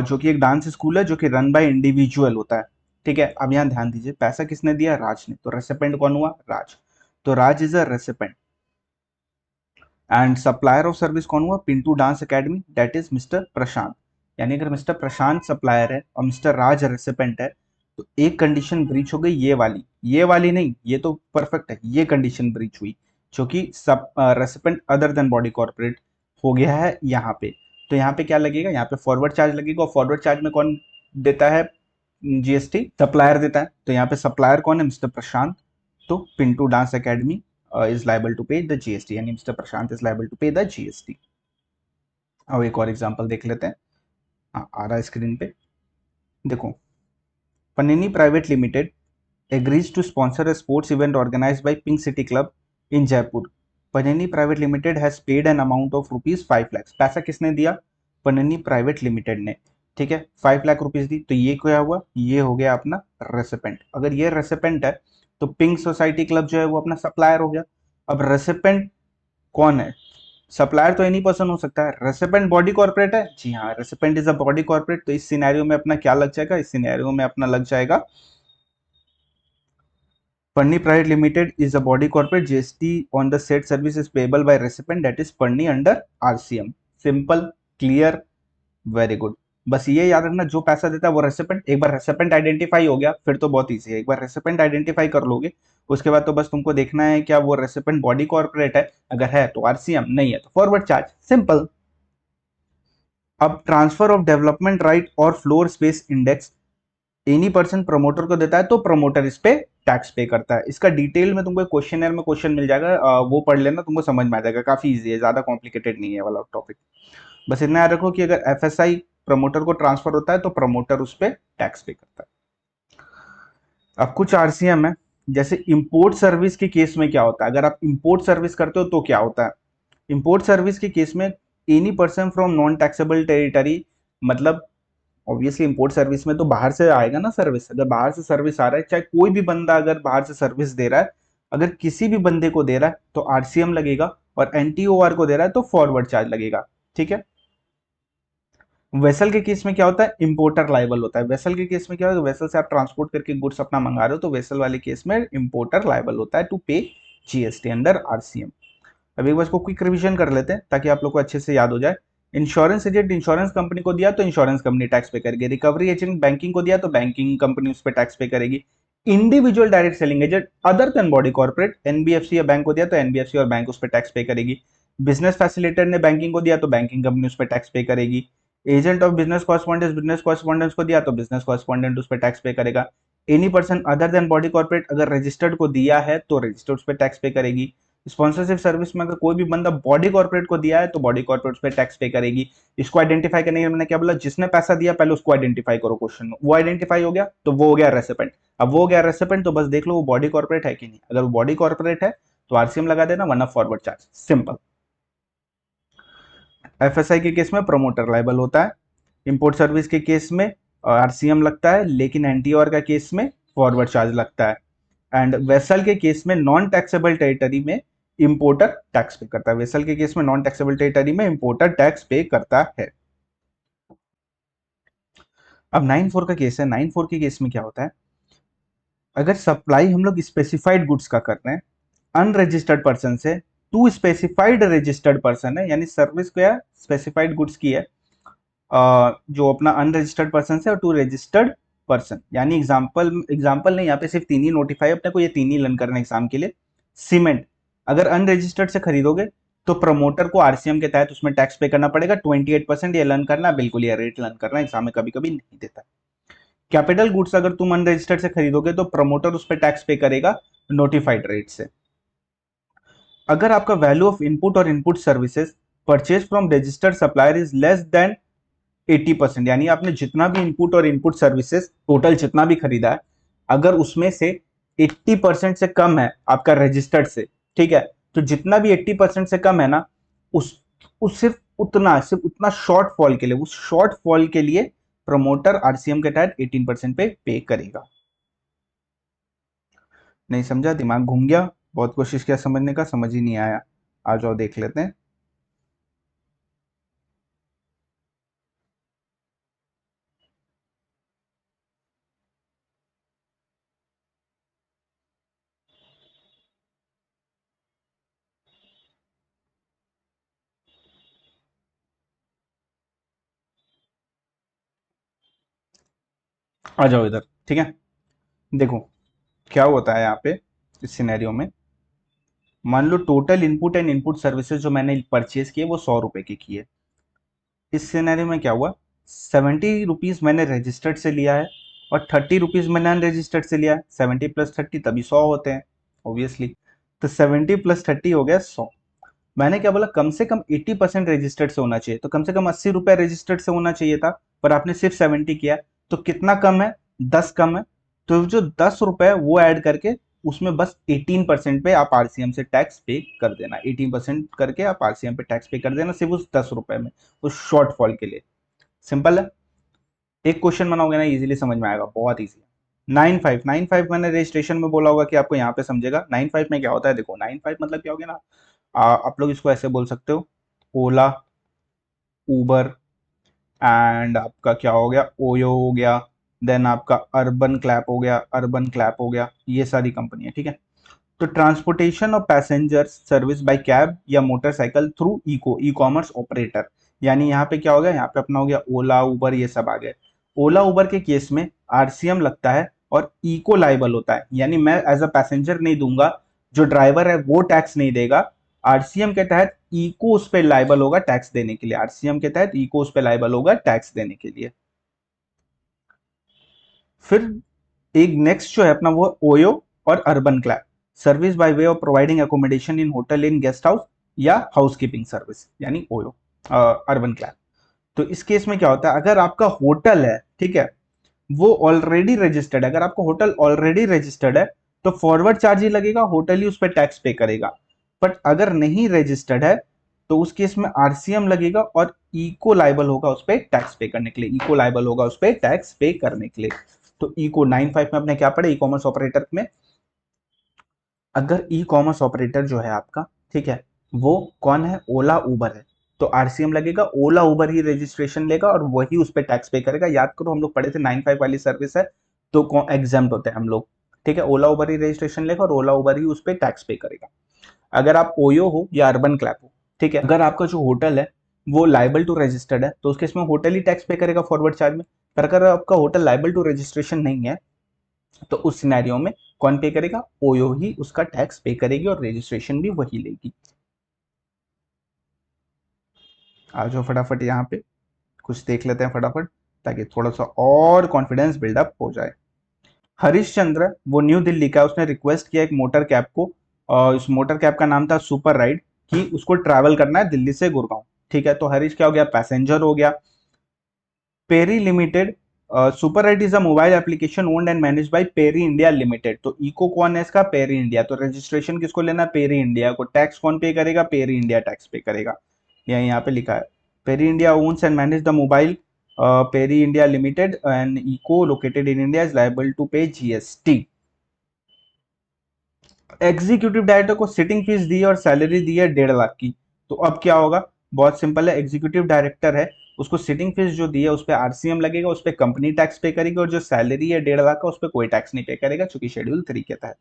जो कि एक डांस स्कूल है जो कि रन बाय इंडिविजुअल होता है, ठीक है। अब यहाँ ध्यान दीजिए, पैसा किसने दिया, राज ने, तो रेसिपेंट कौन हुआ, राज, तो Raj is a recipient. And supplier of service कौन हुआ, Pintu dance academy, that is mister Prashant. यानी अगर मिस्टर प्रशांत सप्लायर है और मिस्टर राज रेसिपेंट है, तो एक कंडीशन ब्रीच हो गई, ये वाली नहीं, ये तो परफेक्ट है, ये कंडीशन ब्रीच हुई, जो कि सब recipient other than body corporate हो गया है यहाँ पे। तो यहाँ पे क्या लगेगा, यहाँ पे फॉरवर्ड चार्ज लगेगा, और फॉरवर्ड चार्ज में कौन देता है जीएसटी? सप्लायर देता है। तो यहाँ पे सप्लायर कौन है? मिस्टर प्रशांत। तो Pintu dance academy is liable to pay the GST, यानी mister Prashant is liable to pay the GST. अब एक और एग्जांपल देख लेते हैं। हाँ, आ रहा है स्क्रीन पे, देखो। Panini private limited agrees to sponsor a sports event organized by Pink City Club in Jaipur. Panini Private Limited has paid an amount of rupees 5 lakhs. पैसा किसने दिया? पन्निनी प्राइवेट लिमिटेड ने। ठीक है, 5 लाख रुपीस दी। तो ये क्या हुआ? ये हो गया अपना रेसिपेंट। अगर ये रेसिपेंट है तो पिंक सोसाइटी क्लब जो है वो अपना सप्लायर हो गया। अब रेसिपेंट कौन है? सप्लायर तो एनी पर्सन हो सकता है। रेसिपेंट बॉडी कॉर्पोरेट है? जी हाँ, recipient is a body corporate. तो इस सिनेरियो में अपना क्या लग जाएगा? इस सिनेरियो में अपना लग जाएगा Panni Private Limited is a body corporate. GST on the said service is payable by recipient, that is Panni under RCM. Simple, clear, very good. बस ये याद रखना, जो पैसा देता है वो रेसिपेंट। एक बार रेसिपेंट आइडेंटिफाई हो गया फिर तो बहुत ईजी है। एक बार रेसिपेंट आइडेंटिफाई कर लोगे उसके बाद तो बस तुमको देखना है क्या वो रेसिपेंट बॉडी कॉर्पोरेट है, अगर है तो आरसीएम, नहीं है तो फॉरवर्ड चार्ज। सिंपल। अब ट्रांसफर ऑफ डेवलपमेंट राइट और floor space index any person promoter को देता है तो प्रमोटर इस पे टैक्स पे करता है। इसका डिटेल में तुमको क्वेश्चन में क्वेश्चन मिल जाएगा, वो पढ़ लेना, तुमको समझ में आ जाएगा। काफी इजी है, ज्यादा कॉम्प्लिकेटेड नहीं है वाला टॉपिक। बस इतना याद रखो कि अगर एफएसआई प्रमोटर को ट्रांसफर होता है तो प्रमोटर उस पे टैक्स पे करता है। अब कुछ आरसीएम है, जैसे इंपोर्ट सर्विस के केस में क्या होता है? अगर आप इंपोर्ट सर्विस करते हो तो क्या होता है? इंपोर्ट सर्विस के केस में any person from non taxable territory, मतलब ऑब्वियसली इंपोर्ट सर्विस में तो बाहर से आएगा ना सर्विस। अगर बाहर से सर्विस आ रहा है, चाहे कोई भी बंदा अगर बाहर से सर्विस दे रहा है, अगर किसी भी बंदे को दे रहा है तो आरसीएम लगेगा, और एनटीओआर को दे रहा है तो फॉरवर्ड चार्ज लगेगा। ठीक है। वेसल के केस में क्या होता है? इंपोर्टर लाइबल होता है। वेसल के केस में क्या होता है? वेसल से आप ट्रांसपोर्ट करके गुड्स अपना मंगा रहे हो तो वेसल वाले केस में इंपोर्टर लाइबल होता है to pay GST under RCM. अब एक बार इसको क्विक रिवीजन कर लेते हैं ताकि आप लोग को अच्छे से याद हो जाए। इंश्योरेंस एजेंट इंश्योरेंस कंपनी को दिया तो इंश्योरेंस कंपनी टैक्स पे करेगी। रिकवरी एजेंट बैंकिंग को दिया तो बैंकिंग कंपनी उस पर टैक्स पे करेगी। Individual direct selling agent other than body corporate NBFC या बैंक को दिया तो एनबीएफसी और बैंक उस पर टैक्स पे करेगी। बिजनेस फैसिलिटेटर ने बैंकिंग को दिया तो बैंकिंग कंपनी उस पर टैक्स पे करेगी। एजेंट ऑफ बिजनेस कॉरेस्पॉन्डेंस को दिया तो बिजनेस कॉरेस्पॉन्डेंट उस पर टैक्स पे करेगा। Any person other than body corporate अगर रजिस्टर्ड को दिया है तो रजिस्टर्ड उस पर टैक्स पे करेगी। स्पॉन्सरशिप सर्विस में अगर कोई भी बंदा बॉडी कॉर्पोरेट को दिया है तो बॉडी कॉर्पोरेट पे टैक्स पे करेगी। इसको आइडेंटिफाई करने के लिए मैंने क्या बोला? जिसने पैसा दिया पहले उसको आइडेंटिफाई करो क्वेश्चन में। वो आइडेंटिफाई हो गया तो वो हो गया रेसिपेंट। अब वो हो गया रेसिपेंट तो बस देख लो वो बॉडी कॉर्पोरेट है कि नहीं। अगर वो बॉडी कॉर्पोरेट है तो आरसीएम लगा देना, वरना फॉरवर्ड चार्ज। सिंपल। एफएसआई के केस में प्रमोटर लाइबल होता है। इंपोर्ट सर्विस के केस में आरसीएम लगता है, लेकिन एनटीआर का केस में फॉरवर्ड चार्ज लगता है। एंड वेसल के केस में नॉन टैक्सेबल टेरिटरी में इंपोर्टर टैक्स पे करता है। वेसल के केस में नॉन टैक्सेबल टेरिटरी में इंपोर्टर टैक्स पे करता है। अब 9(4) का केस है। 9(4) के केस में क्या होता है? अगर सप्लाई हम लोग स्पेसिफाइड गुड्स का कर रहे हैं अनरजिस्टर्ड पर्सन से टू स्पेसिफाइड रजिस्टर्ड पर्सन है, यानी सर्विस क्या स्पेसिफाइड गुड्स की है, जो अपना अनरजिस्टर्ड पर्सन है और टू रजिस्टर्ड पर्सन, यानी एग्जांपल एग्जांपल नहीं, यहाँ पे सिर्फ तीन ही नोटिफाई अपने को, ये तीन ही लर्न करना एग्जाम के लिए। सीमेंट अगर अनरजिस्टर्ड से खरीदोगे तो प्रमोटर को आरसीएम के तहत उसमें टैक्स पे करना पड़ेगा 28%। ये लर्न करना, बिल्कुल ये रेट लर्न करना, एग्जाम में कभी कभी नहीं देता। कैपिटल गुड्स अगर तुम अनरजिस्टर्ड से खरीदोगे तो प्रमोटर उस पर टैक्स पे करेगा नोटिफाइड रेट से। अगर आपका वैल्यू ऑफ इनपुट और input services purchase from registered supplier is less than 80%, यानी आपने जितना भी इनपुट और इनपुट सर्विसेज टोटल जितना भी खरीदा है, अगर उसमें से 80% से कम है आपका रजिस्टर्ड से, ठीक है, तो जितना भी 80% से कम है ना, उस सिर्फ उतना शॉर्टफॉल के लिए, उस शॉर्टफॉल के लिए प्रमोटर आरसीएम के तहत 18% पे करेगा। नहीं समझा? दिमाग घूम गया? बहुत कोशिश किया समझने का, समझ ही नहीं आया। आ जाओ देख लेते हैं। आ जाओ इधर, ठीक है। देखो क्या होता है यहाँ पे इस सिनेरियो में। मान लो total input and input services जो मैंने परचेज किए वो 100 रुपए के किए। इस सिनेरियो में क्या हुआ, 70 रुपीज मैंने रजिस्टर्ड से लिया है और 30 रुपीज मैंने अनरजिस्टर्ड से लिया है। 70 + 30 तभी 100 होते हैं ऑब्वियसली। तो 70 + 30 हो गया 100। मैंने क्या बोला, कम से कम 80% रजिस्टर्ड से होना चाहिए, तो कम से कम 80 रुपया रजिस्टर्ड से होना चाहिए था, पर आपने सिर्फ 70 किया। तो कितना कम है, 10 कम है। तो जो 10 रुपए है वो ऐड करके उसमें बस 18% पे आप आरसीएम से टैक्स पे कर देना। 18% करके आप आरसीएम पे टैक्स पे कर देना सिर्फ उस 10 रुपए में, उस शॉर्टफॉल के लिए। सिंपल है। एक क्वेश्चन बनाओगे ना, इजीली समझ में आएगा, बहुत ईजी है। 95 मैंने रजिस्ट्रेशन में बोला होगा कि आपको यहाँ पे समझेगा। 95 में क्या होता है, देखो 95 मतलब क्या हो गया ना, आप लोग इसको ऐसे बोल सकते हो, ओला, उबर, एंड आपका क्या हो गया, ओयो हो गया, देन आपका अर्बन क्लैप हो गया, अर्बन क्लैप हो गया, ये सारी कंपनी है, ठीक है। तो transportation of passenger service by cab या motorcycle through e commerce operator, यानी यहाँ पे क्या हो गया, यहाँ पे अपना हो गया ओला उबर, ये सब आ गए। ओला उबर के केस में आरसीएम लगता है और इको लाइबल होता है, यानी मैं एज अ पैसेंजर नहीं दूंगा, जो ड्राइवर है वो टैक्स नहीं देगा। आरसीएम के तहत इको उस पर लाइबल होगा टैक्स देने के लिए, आरसीएम के तहत इको उस पर लाइबल होगा टैक्स देने के लिए। फिर एक नेक्स्ट जो है अपना वो ओयो और urban clap, service by way of providing accommodation in hotel, in guest house या हाउस कीपिंग सर्विस, यानी ओयो, अर्बन क्लैप। तो इस केस में क्या होता है, अगर आपका होटल है, ठीक है, वो ऑलरेडी रजिस्टर्ड है, अगर आपका होटल ऑलरेडी रजिस्टर्ड है तो फॉरवर्ड चार्ज ही लगेगा, होटल ही उस पर टैक्स पे करेगा। बट अगर नहीं रजिस्टर्ड है तो उस केस में आरसीएम लगेगा और इको लाइबल होगा उस पर टैक्स पे करने के लिए, इको लाइबल होगा उस पर टैक्स पे करने के लिए। तो इको 95 में अपने क्या पढ़े, ई कॉमर्स ऑपरेटर में, अगर ई कॉमर्स ऑपरेटर जो है आपका, ठीक है, वो कौन है, ओला उबर है, तो आरसीएम लगेगा, ओला उबर ही रजिस्ट्रेशन लेगा और वही उस पर टैक्स पे करेगा। याद करो हम लोग पढ़े थे 95 वाली सर्विस है तो एग्जाम्प्ट होते हैं हम लोग, ठीक है। ओला उबर ही रजिस्ट्रेशन लेगा और ओला उबर ही उस पर टैक्स पे करेगा। अगर आप ओयो हो या अर्बन क्लैप हो, ठीक है, अगर आपका जो होटल है वो लाइबल टू रजिस्टर्ड है तो उसके इसमें होटल ही टैक्स पे करेगा फॉरवर्ड चार्ज में। पर अगर आपका होटल लाइबल टू रजिस्ट्रेशन नहीं है तो उस सिनेरियो में कौन पे करेगा, ओयो ही उसका टैक्स पे करेगी और रजिस्ट्रेशन भी वही लेगी। आ जाओ फटाफट यहाँ पे कुछ देख लेते हैं फटाफट, ताकि थोड़ा सा और कॉन्फिडेंस बिल्डअप हो जाए। हरिश्चंद्र वो न्यू दिल्ली का, उसने रिक्वेस्ट किया एक मोटर कैब को, और उस मोटर कैब का नाम था सुपर राइड, कि उसको ट्रैवल करना है दिल्ली से गुड़गांव, ठीक है। तो हरीश क्या हो गया, पैसेंजर हो गया। Perry limited, super ride is a mobile application owned and manage by Perry India limited. तो इको कौन है इसका, पेरी इंडिया। तो रजिस्ट्रेशन किसको लेना, पेरी इंडिया को। टैक्स कौन पे करेगा, पेरी इंडिया टैक्स पे करेगा। यहाँ पे लिखा है, Perry India owns and manage the mobile, Perry India limited and ECO located in India is liable to pay GST. Executive director को सिटिंग फीस दी है और सैलरी दी है 1.5 लाख की। तो अब क्या होगा, बहुत सिंपल है, एग्जीक्यूटिव डायरेक्टर है, उसको सिटिंग फीस जो दी है उस पर आरसीएम लगेगा, उस पर कंपनी टैक्स पे करेगी, और जो सैलरी है 1.5 लाख का उस पर कोई टैक्स नहीं पे करेगा, चूंकि शेड्यूल 3 के तहत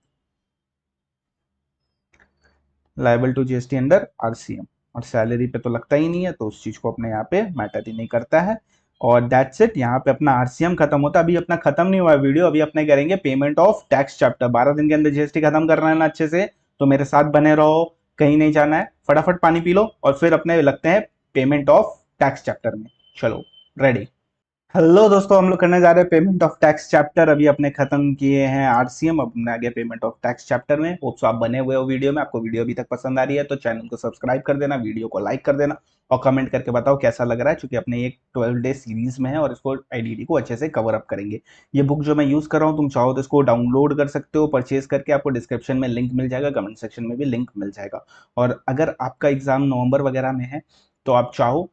liable to GST under RCM. और सैलरी पे तो लगता ही नहीं है, तो उस चीज को अपने यहाँ पे मैटर ही नहीं करता है। और दैट्स इट, यहाँ पे अपना आरसीएम खत्म होता है। अभी अपना खत्म नहीं हुआ है वीडियो, अभी अपने करेंगे पेमेंट ऑफ टैक्स चैप्टर। 12 दिन के अंदर जीएसटी खत्म करना है ना अच्छे से, तो मेरे साथ बने रहो, कहीं नहीं जाना है। फटाफट पानी पी लो और फिर अपने लगते हैं पेमेंट ऑफ टैक्स चैप्टर में। चलो, रेडी। हेलो दोस्तों, हम लोग करने जा रहे हैं पेमेंट ऑफ टैक्स चैप्टर। अभी अपने खत्म किए हैं आरसीएम, अब अपने आगे पेमेंट ऑफ टैक्स चैप्टर में। होप्स आप बने हुए हो वीडियो में। आपको वीडियो अभी तक पसंद आ रही है तो चैनल को सब्सक्राइब कर देना, वीडियो को लाइक कर देना और कमेंट करके बताओ कैसा लग रहा है, क्योंकि अपने एक 12 डे सीरीज में है और इसको आईडीडी को अच्छे से कवर अप करेंगे। ये बुक जो मैं यूज कर रहा हूँ, तुम चाहो तो इसको डाउनलोड कर सकते हो परचेज करके, आपको डिस्क्रिप्शन में लिंक मिल जाएगा, कमेंट सेक्शन में भी लिंक मिल जाएगा। और अगर आपका एग्जाम नवंबर वगैरह में है तो आप चाहो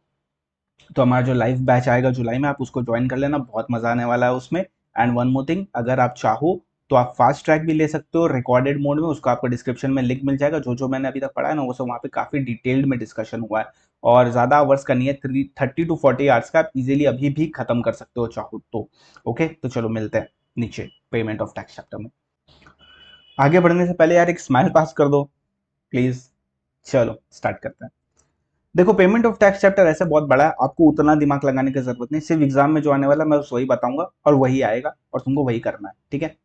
तो हमारा जो लाइव बैच आएगा जुलाई में, आप उसको ज्वाइन कर लेना, बहुत मजा आने वाला है उसमें। एंड वन मोर थिंग, अगर आप चाहो तो आप फास्ट ट्रैक भी ले सकते हो रिकॉर्डेड मोड में, उसका आपको डिस्क्रिप्शन में लिंक मिल जाएगा। जो जो मैंने अभी तक पढ़ा है ना वो सब वहाँ पे काफी डिटेल्ड में डिस्कशन हुआ है, और ज्यादा आवर्स का नहीं है, 30 to 40 आवर्स का, आप इजिली अभी भी खत्म कर सकते हो चाहो तो। ओके, तो चलो मिलते हैं नीचे पेमेंट ऑफ टैक्स चैप्टर में। आगे बढ़ने से पहले यार एक स्माइल पास कर दो प्लीज। चलो स्टार्ट करते हैं। देखो, पेमेंट ऑफ टैक्स चैप्टर ऐसे बहुत बड़ा है, आपको उतना दिमाग लगाने की जरूरत नहीं, सिर्फ एग्जाम में जो आने वाला मैं बस वही बताऊंगा और वही आएगा और तुमको वही करना है, ठीक है।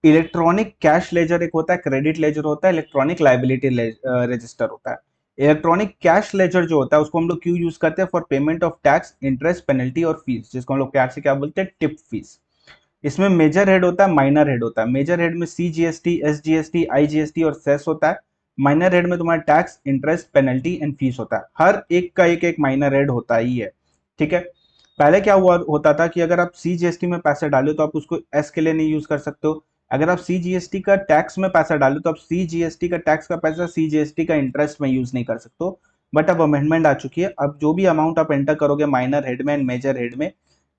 इलेक्ट्रॉनिक कैश लेजर एक होता है, क्रेडिट लेजर होता है, इलेक्ट्रॉनिक लाइबिलिटी रजिस्टर होता है। इलेक्ट्रॉनिक कैश लेजर जो होता है उसको हम लोग क्यों यूज करते हैं? For payment of tax, interest, penalty और फीस, जिसको हम लोग प्यार से क्या बोलते हैं? Tip fees. इसमें मेजर हेड होता है, माइनर हेड होता है। मेजर हेड में सीजीएसटी, एसजीएसटी, आईजीएसटी और सेस होता है। माइनर हेड में तुम्हारा tax, interest, penalty and fees होता है। हर एक का एक एक माइनर हेड होता ही है, ठीक है। पहले क्या हुआ होता था कि अगर आप सीजीएसटी में पैसे डालो तो आप उसको एस के लिए नहीं यूज कर सकते हो। अगर आप सीजीएसटी का टैक्स में पैसा डालो तो आप सीजीएसटी का टैक्स का पैसा सीजीएसटी का इंटरेस्ट में यूज नहीं कर सकते हो। बट अब अमेंडमेंट आ चुकी है, अब जो भी अमाउंट आप एंटर करोगे माइनर हेड में एंड मेजर हेड में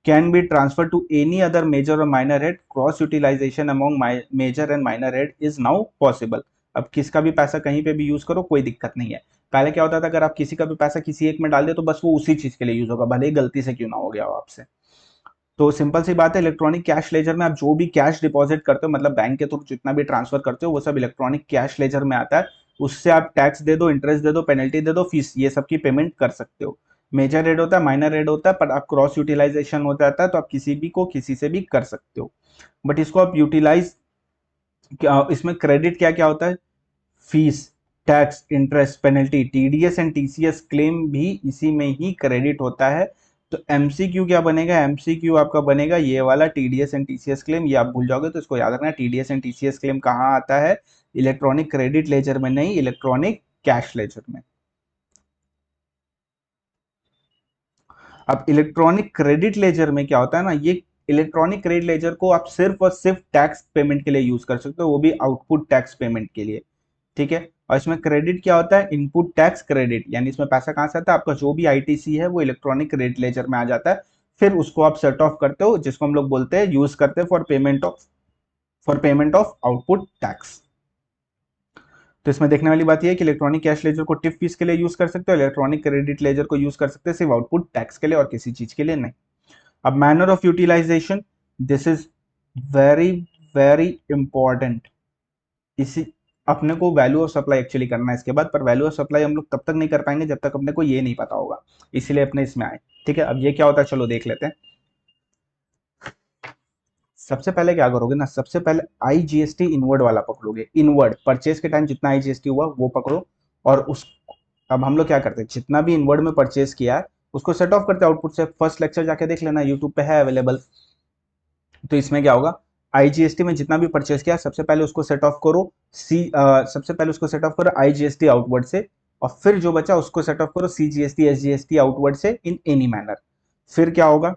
can be transferred to any other major or minor head. Cross utilization among major and minor head is now possible. अब किसका भी पैसा कहीं पे भी यूज करो, कोई दिक्कत नहीं है। पहले क्या होता था, अगर आप किसी का भी पैसा किसी एक में डाल दे तो बस वो उसी चीज के लिए यूज होगा, भले ही गलती से क्यों ना हो गया हो आपसे। तो सिंपल सी बात है, इलेक्ट्रॉनिक कैश लेजर में आप जो भी कैश डिपॉजिट करते हो, मतलब बैंक के थ्रू जितना भी ट्रांसफर करते हो, वो सब इलेक्ट्रॉनिक कैश लेजर में आता है। उससे आप टैक्स दे दो, इंटरेस्ट दे दो, पेनल्टी दे दो, फीस, ये सब की पेमेंट कर सकते हो। मेजर रेट होता है, माइनर रेट होता है, पर आप क्रॉस यूटिलाइजेशन हो जाता है तो आप किसी भी को किसी से भी कर सकते हो। बट इसको आप यूटिलाइज, इसमें क्रेडिट क्या क्या होता है? Fees, tax, interest, penalty, TDS and TCS claim भी इसी में ही क्रेडिट होता है। तो एमसीक्यू क्या बनेगा? एमसीक्यू आपका बनेगा ये वाला, टीडीएस एंड टीसीएस क्लेम। ये आप भूल जाओगे तो इसको याद रखना, टीडीएस एंड टीसीएस क्लेम कहाँ आता है? इलेक्ट्रॉनिक क्रेडिट लेजर में नहीं, इलेक्ट्रॉनिक कैश लेजर में। अब इलेक्ट्रॉनिक क्रेडिट लेजर में क्या होता है ना, ये इलेक्ट्रॉनिक क्रेडिट लेजर को आप सिर्फ और सिर्फ टैक्स पेमेंट के लिए यूज कर सकते हो, वो भी आउटपुट टैक्स पेमेंट के लिए, ठीक है। और इसमें क्रेडिट क्या होता है? इनपुट टैक्स क्रेडिट, यानी इसमें पैसा कहां से आता है? आपका जो भी आईटीसी है वो इलेक्ट्रॉनिक क्रेडिट लेजर में आ जाता है। फिर उसको आप सेट ऑफ करते हो, जिसको हम लोग बोलते हैं, यूज करते हैं for payment of output tax. तो इसमें देखने वाली बात यह है कि इलेक्ट्रॉनिक कैश लेजर को टिप फीस के लिए यूज कर सकते हो, इलेक्ट्रॉनिक क्रेडिट लेजर को यूज कर सकते हैं सिर्फ आउटपुट टैक्स के लिए और किसी चीज के लिए नहीं। अब manner of utilisation, this is very very important. इसी अपने को वैल्यू ऑफ सप्लाई एक्चुअली करना है इसके बाद, पर वैल्यू ऑफ सप्लाई हम लोग तब तक नहीं कर पाएंगे जब तक अपने को ये नहीं पता होगा, इसीलिए अपने इसमें आए, ठीक है। अब ये क्या होता है, चलो देख लेते हैं। सबसे पहले क्या करोगे ना, सबसे पहले आईजीएसटी इनवर्ड वाला पकड़ोगे। इनवर्ड परचेज के टाइम जितना आईजीएसटी हुआ वो पकड़ो, और उस, अब हम लोग क्या करते हैं, जितना भी इनवर्ड में परचेज किया है उसको सेट ऑफ करते हैं आउटपुट से। फर्स्ट लेक्चर जाके देख लेना, यूट्यूब पे है अवेलेबल। तो इसमें क्या होगा, आईजीएसटी में जितना भी परचेज किया सबसे पहले उसको सेट ऑफ करो सबसे पहले उसको सेट ऑफ करो आईजीएसटी आउटवर्ड से, और फिर जो बचा उसको सेट ऑफ करो सीजीएसटी एसजीएसटी आउटवर्ड से इन एनी मैनर। फिर क्या होगा,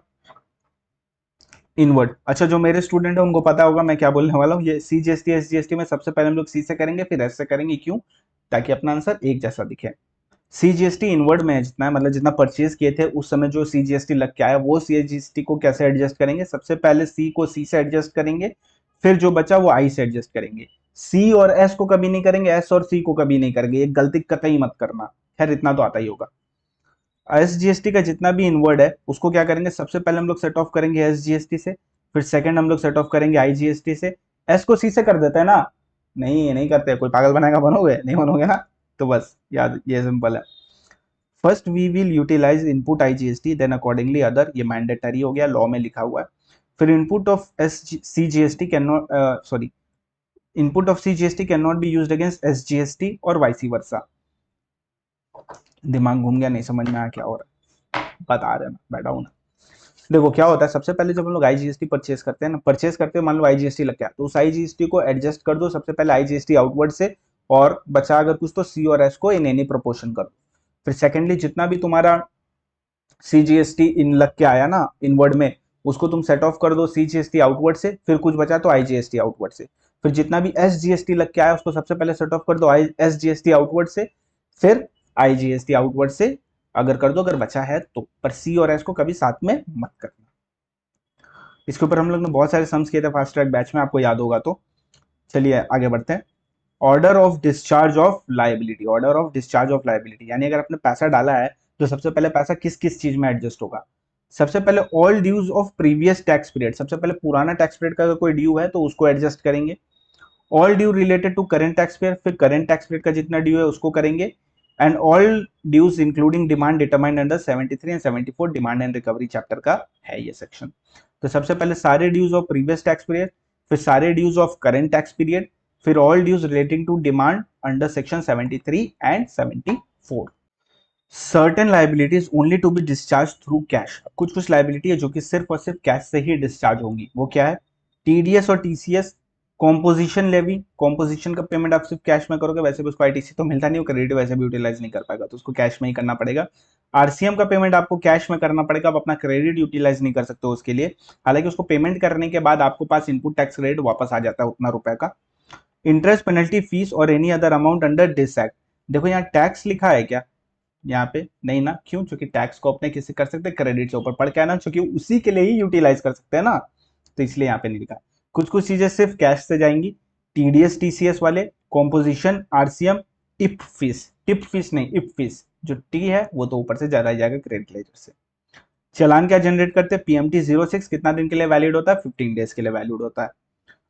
इनवर्ड। अच्छा, जो मेरे स्टूडेंट है उनको पता होगा मैं क्या बोलने वाला हूँ। ये सीजीएसटी एसजीएसटी में सबसे पहले हम लोग सी से करेंगे, फिर एस से करेंगे। क्यों? ताकि अपना आंसर एक जैसा दिखे। सीजीएसटी इनवर्ड में जितना है, मतलब जितना परचेज किए थे उस समय जो सीजीएसटी लग के आया, वो सीजीएसटी को कैसे एडजस्ट करेंगे? सबसे पहले सी को सी से एडजस्ट करेंगे, फिर जो बचा वो आई से एडजस्ट करेंगे। सी और एस को कभी नहीं करेंगे, एस और सी को कभी नहीं करेंगे, ये गलती कतई मत करना। खैर इतना तो आता ही होगा। एसजीएसटी का जितना भी इनवर्ड है उसको क्या करेंगे, सबसे पहले हम लोग सेट ऑफ करेंगे एसजीएसटी से, फिर सेकंड हम लोग सेट ऑफ करेंगे आईजीएसटी से। एस को सी से कर देते हैं ना? नहीं, नहीं करते। कोई पागल बनाएगा, बनोगे? नहीं बनोगे ना? तो बस याद, ये सिंपल है। First we will utilise input IGST, then accordingly other, ये मैंडेटरी हो गया, लॉ में लिखा हुआ है। फिर input of S CGST can not, sorry, input of CGST can not be used against SGST और वाइसी वर्सा। दिमाग घूम गया, नहीं समझ में आया क्या हो रहा है? बता रहे ना, बैठा हूं ना। देखो क्या होता है, सबसे पहले जब हम लोग आईजीएसटी परचेज करते हैं ना, परचेज करते हैं, मान लो आईजीएसटी लग गया, तो उस आईजीएसटी को एडजस्ट कर दो सबसे पहले आईजीएसटी आउटवर्ड से, और बचा अगर कुछ तो सी और एस को इन एनी प्रोपोर्शन कर दो। फिर सेकेंडली जितना भी तुम्हारा सीजीएसटी इन लग के आया ना इनवर्ड में, उसको तुम सेट ऑफ कर दो सीजीएसटी आउटवर्ड से, फिर कुछ बचा तो आईजीएसटी आउटवर्ड से। फिर जितना भी एसजीएसटी लग के आया उसको सबसे पहले सेट ऑफ कर दो एसजीएसटी आउटवर्ड से, फिर आईजीएसटी आउटवर्ड से अगर कर दो, अगर बचा है तो। पर सी और एस को कभी साथ में मत करना। इसके ऊपर हम लोग ने बहुत सारे सम्स किए थे फास्ट ट्रैक बैच में, आपको याद होगा तो। चलिए आगे बढ़ते हैं। Order of discharge of liability, order of discharge of liability, यानी अगर आपने पैसा डाला है तो सबसे पहले पैसा किस किस चीज में एडजस्ट होगा? सबसे पहले all dues of previous tax period, सबसे पहले पुराना टैक्स पीरियड का अगर कोई ड्यू है तो उसको एडजस्ट करेंगे। All due related to current tax period, फिर करेंट टैक्स पीरियड का जितना ड्यू है उसको करेंगे। And all dues including demand determined under 73 and 74 demand and recovery chapter का है ये सेक्शन। तो सबसे पहले सारे dues of previous tax period, फिर सारे dues of current tax period, फिर all dues relating to demand under section 73 and 74। Certain liabilities only to be discharge through cash, कुछ कुछ लाइबिलिटी है जो कि सिर्फ और सिर्फ कैश से ही डिस्चार्ज होंगी। वो क्या है? टीडीएस और टीसीएस, कॉम्पोजिशन लेवी, कॉम्पोजिशन का पेमेंट आप सिर्फ कैश में करोगे, वैसे भी उसको आईटीसी तो मिलता नहीं, वो क्रेडिट वैसे भी यूटिलाइज नहीं कर पाएगा, तो उसको कैश में ही करना पड़ेगा। आरसीएम का पेमेंट आपको कैश में करना पड़ेगा, आप अपना क्रेडिट यूटिलाइज नहीं कर सकते हो उसके लिए, हालांकि उसको पेमेंट करने के बाद आपको पास इनपुट टैक्स क्रेडिट वापस आ जाता है उतना रुपए का। इंटरेस्ट, पेनल्टी, फीस और any other amount under this act, देखो यहाँ टैक्स लिखा है क्या? यहाँ पे नहीं ना, क्यों? क्योंकि टैक्स को अपने किसी कर सकते हैं क्रेडिट से ऊपर पढ़ के आना, क्योंकि उसी के लिए ही यूटिलाइज कर सकते हैं ना, तो इसलिए यहाँ पे नहीं लिखा। कुछ कुछ चीजें सिर्फ कैश से जाएंगी, टीडीएस टीसीएस वाले, composition, RCM, tip fees, tip fees नहीं इप फीस, जो टी है वो तो ऊपर से ज्यादा ही जाएगा क्रेडिट लेजर से। चालान क्या जनरेट करते हैं? पीएमटी 06 कितना दिन के लिए वैलिड होता है? 15 डेज के लिए वैलिड होता है।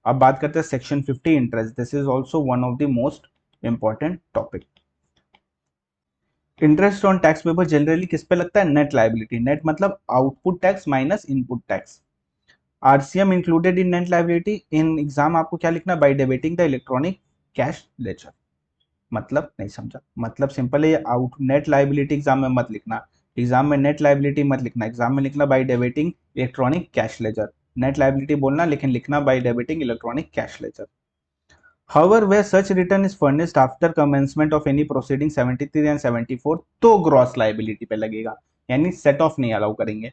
अब बात करते हैं section 50 interest, this is also one of the most important topic. Interest on tax paper generally किस पे लगता है? नेट लाइबिलिटी, नेट मतलब output tax minus input tax. RCM included in net liability, in exam आपको क्या लिखना? By debiting the electronic cash laser. मतलब नहीं समझा, मतलब सिंपल है, आउट नेट लाइबिलिटी एग्जाम में मत लिखना, एग्जाम में नेट लाइबिलिटी मत लिखना, एग्जाम में लिखना by debiting electronic cash laser. Net liability बोलना लेकिन लिखना by debiting electronic cash laser. However, where such return is furnished after commencement of any proceeding 73 and 74, तो ग्रॉस लाइबिलिटी पे लगेगा, यानी सेट ऑफ नहीं अलाउ करेंगे।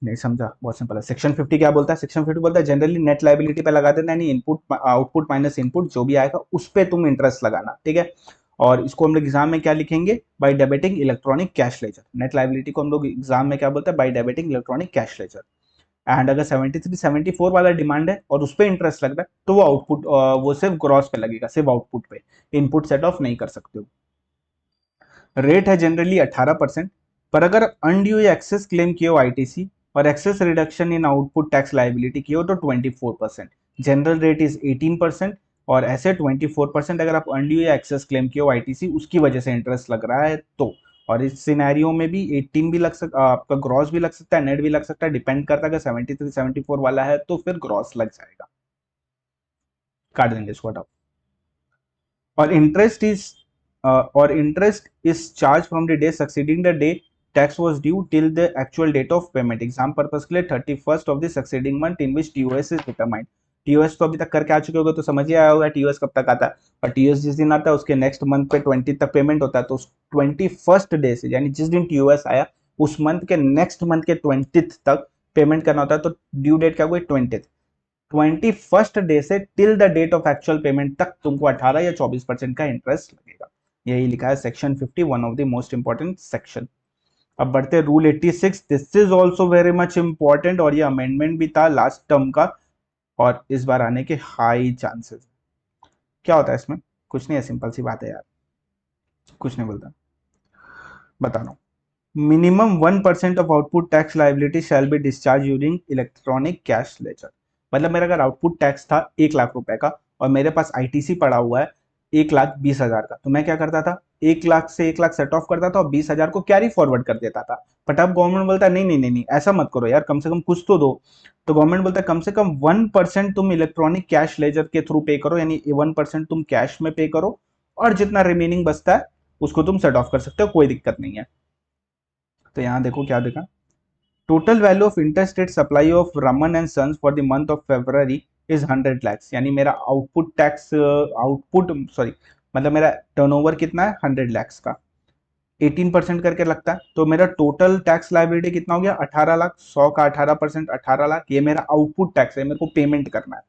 नहीं समझा, बहुत सिंपल है। सेक्शन 50 क्या बोलता है? सेक्शन 50 बोलता है जनरली नेट लाइबिलिटी पे लगा देना, यानी इनपुट आउटपुट माइनस इनपुट जो भी आएगा उस पे तुम इंटरेस्ट लगाना, ठीक है। और इसको हम लोग एग्जाम में क्या लिखेंगे? By debiting electronic cash laser. Net liability को हम लोग एग्जाम में क्या बोलते हैं? By debiting electronic cash laser. And अगर 73 74 वाला डिमांड है और उस पर इंटरेस्ट लग रहा है तो वो आउटपुट वो सिर्फ ग्रॉस पे लगेगा, सिर्फ आउटपुट पे, इनपुट सेट ऑफ नहीं कर सकते हो। रेट है जनरली 18%, पर अगर अनड्यू एक्सेस क्लेम किए हो आईटीसी और excess reduction in output tax liability किए हो तो 24%। जनरल रेट इज 18% और ऐसे 24% अगर आप अनड्यू या एक्सेस क्लेम किए हो आईटीसी उसकी वजह से इंटरेस्ट लग रहा है तो। और इस सिनेरियो में भी 18 भी लग सकता, आपका ग्रॉस भी लग सकता है, नेट भी लग सकता है, डिपेंड करता है। अगर 73 74 वाला है तो फिर ग्रॉस लग जाएगा, काट देंगे इसको, हटाओ। और interest is charge from the day succeeding the day tax was due till the actual date of payment. Exam purpose के लिए 31st of the succeeding month in which TOS is determined. TOS तो अभी तक करके आ चुके होगे तो समझ ही आया होगा टीओएस कब तक आता है, और टीओएस जिस दिन आता है उसके नेक्स्ट मंथ पे 20 तक पेमेंट होता है, तो 21st डे से, यानी जिस दिन टीओएस आया उस मंथ के नेक्स्ट मंथ के 20th तक पेमेंट करना होता है। तो ड्यू डेट क्या हुई? 21st डे से till the date of actual payment तक तुमको 18 या 24% का इंटरेस्ट लगेगा। यही लिखा है section 50, one of the most important section. अब बढ़ते हैं rule 86, this is also very much important, और ये अमेंडमेंट भी था लास्ट टर्म का और इस बार आने के हाई चांसेस। क्या होता है इसमें? कुछ नहीं है, सिंपल सी बात है यार, कुछ नहीं बोलता, बता रहा हूँ। Minimum 1% of output tax liability shall be discharge using electronic cash laser. मतलब मेरा अगर आउटपुट टैक्स था 1 लाख रुपए का और मेरे पास आईटीसी पड़ा हुआ है 1,20,000 का, तो मैं क्या करता था? 1 लाख से 1 लाख सेट ऑफ करता था और 20,000 को कैरी फॉरवर्ड कर देता था। बट अब गवर्नमेंट बोलता है नहीं नहीं नहीं नहीं, ऐसा मत करो यार, कम से कम कुछ तो दो। तो गवर्नमेंट बोलता है कम से कम 1% तुम इलेक्ट्रॉनिक कैश लेजर के थ्रू पे करो, यानी 1% तुम कैश में पे करो और जितना रिमेनिंग बचता है उसको तुम सेट ऑफ कर सकते हो, कोई दिक्कत नहीं है। तो यहाँ देखो क्या देखा, total value of interstate supply of Raman and sons for the month of February is 100 lakhs, यानी मेरा आउटपुट टैक्स आउटपुट सॉरी मतलब मेरा टर्नओवर कितना है? 100 lakhs का 18% करके लगता है, तो मेरा टोटल टैक्स लाइबिलिटी कितना हो गया? 18 लाख। 100 का 18% 18 लाख, ये मेरा आउटपुट टैक्स है, मेरे को पेमेंट करना है।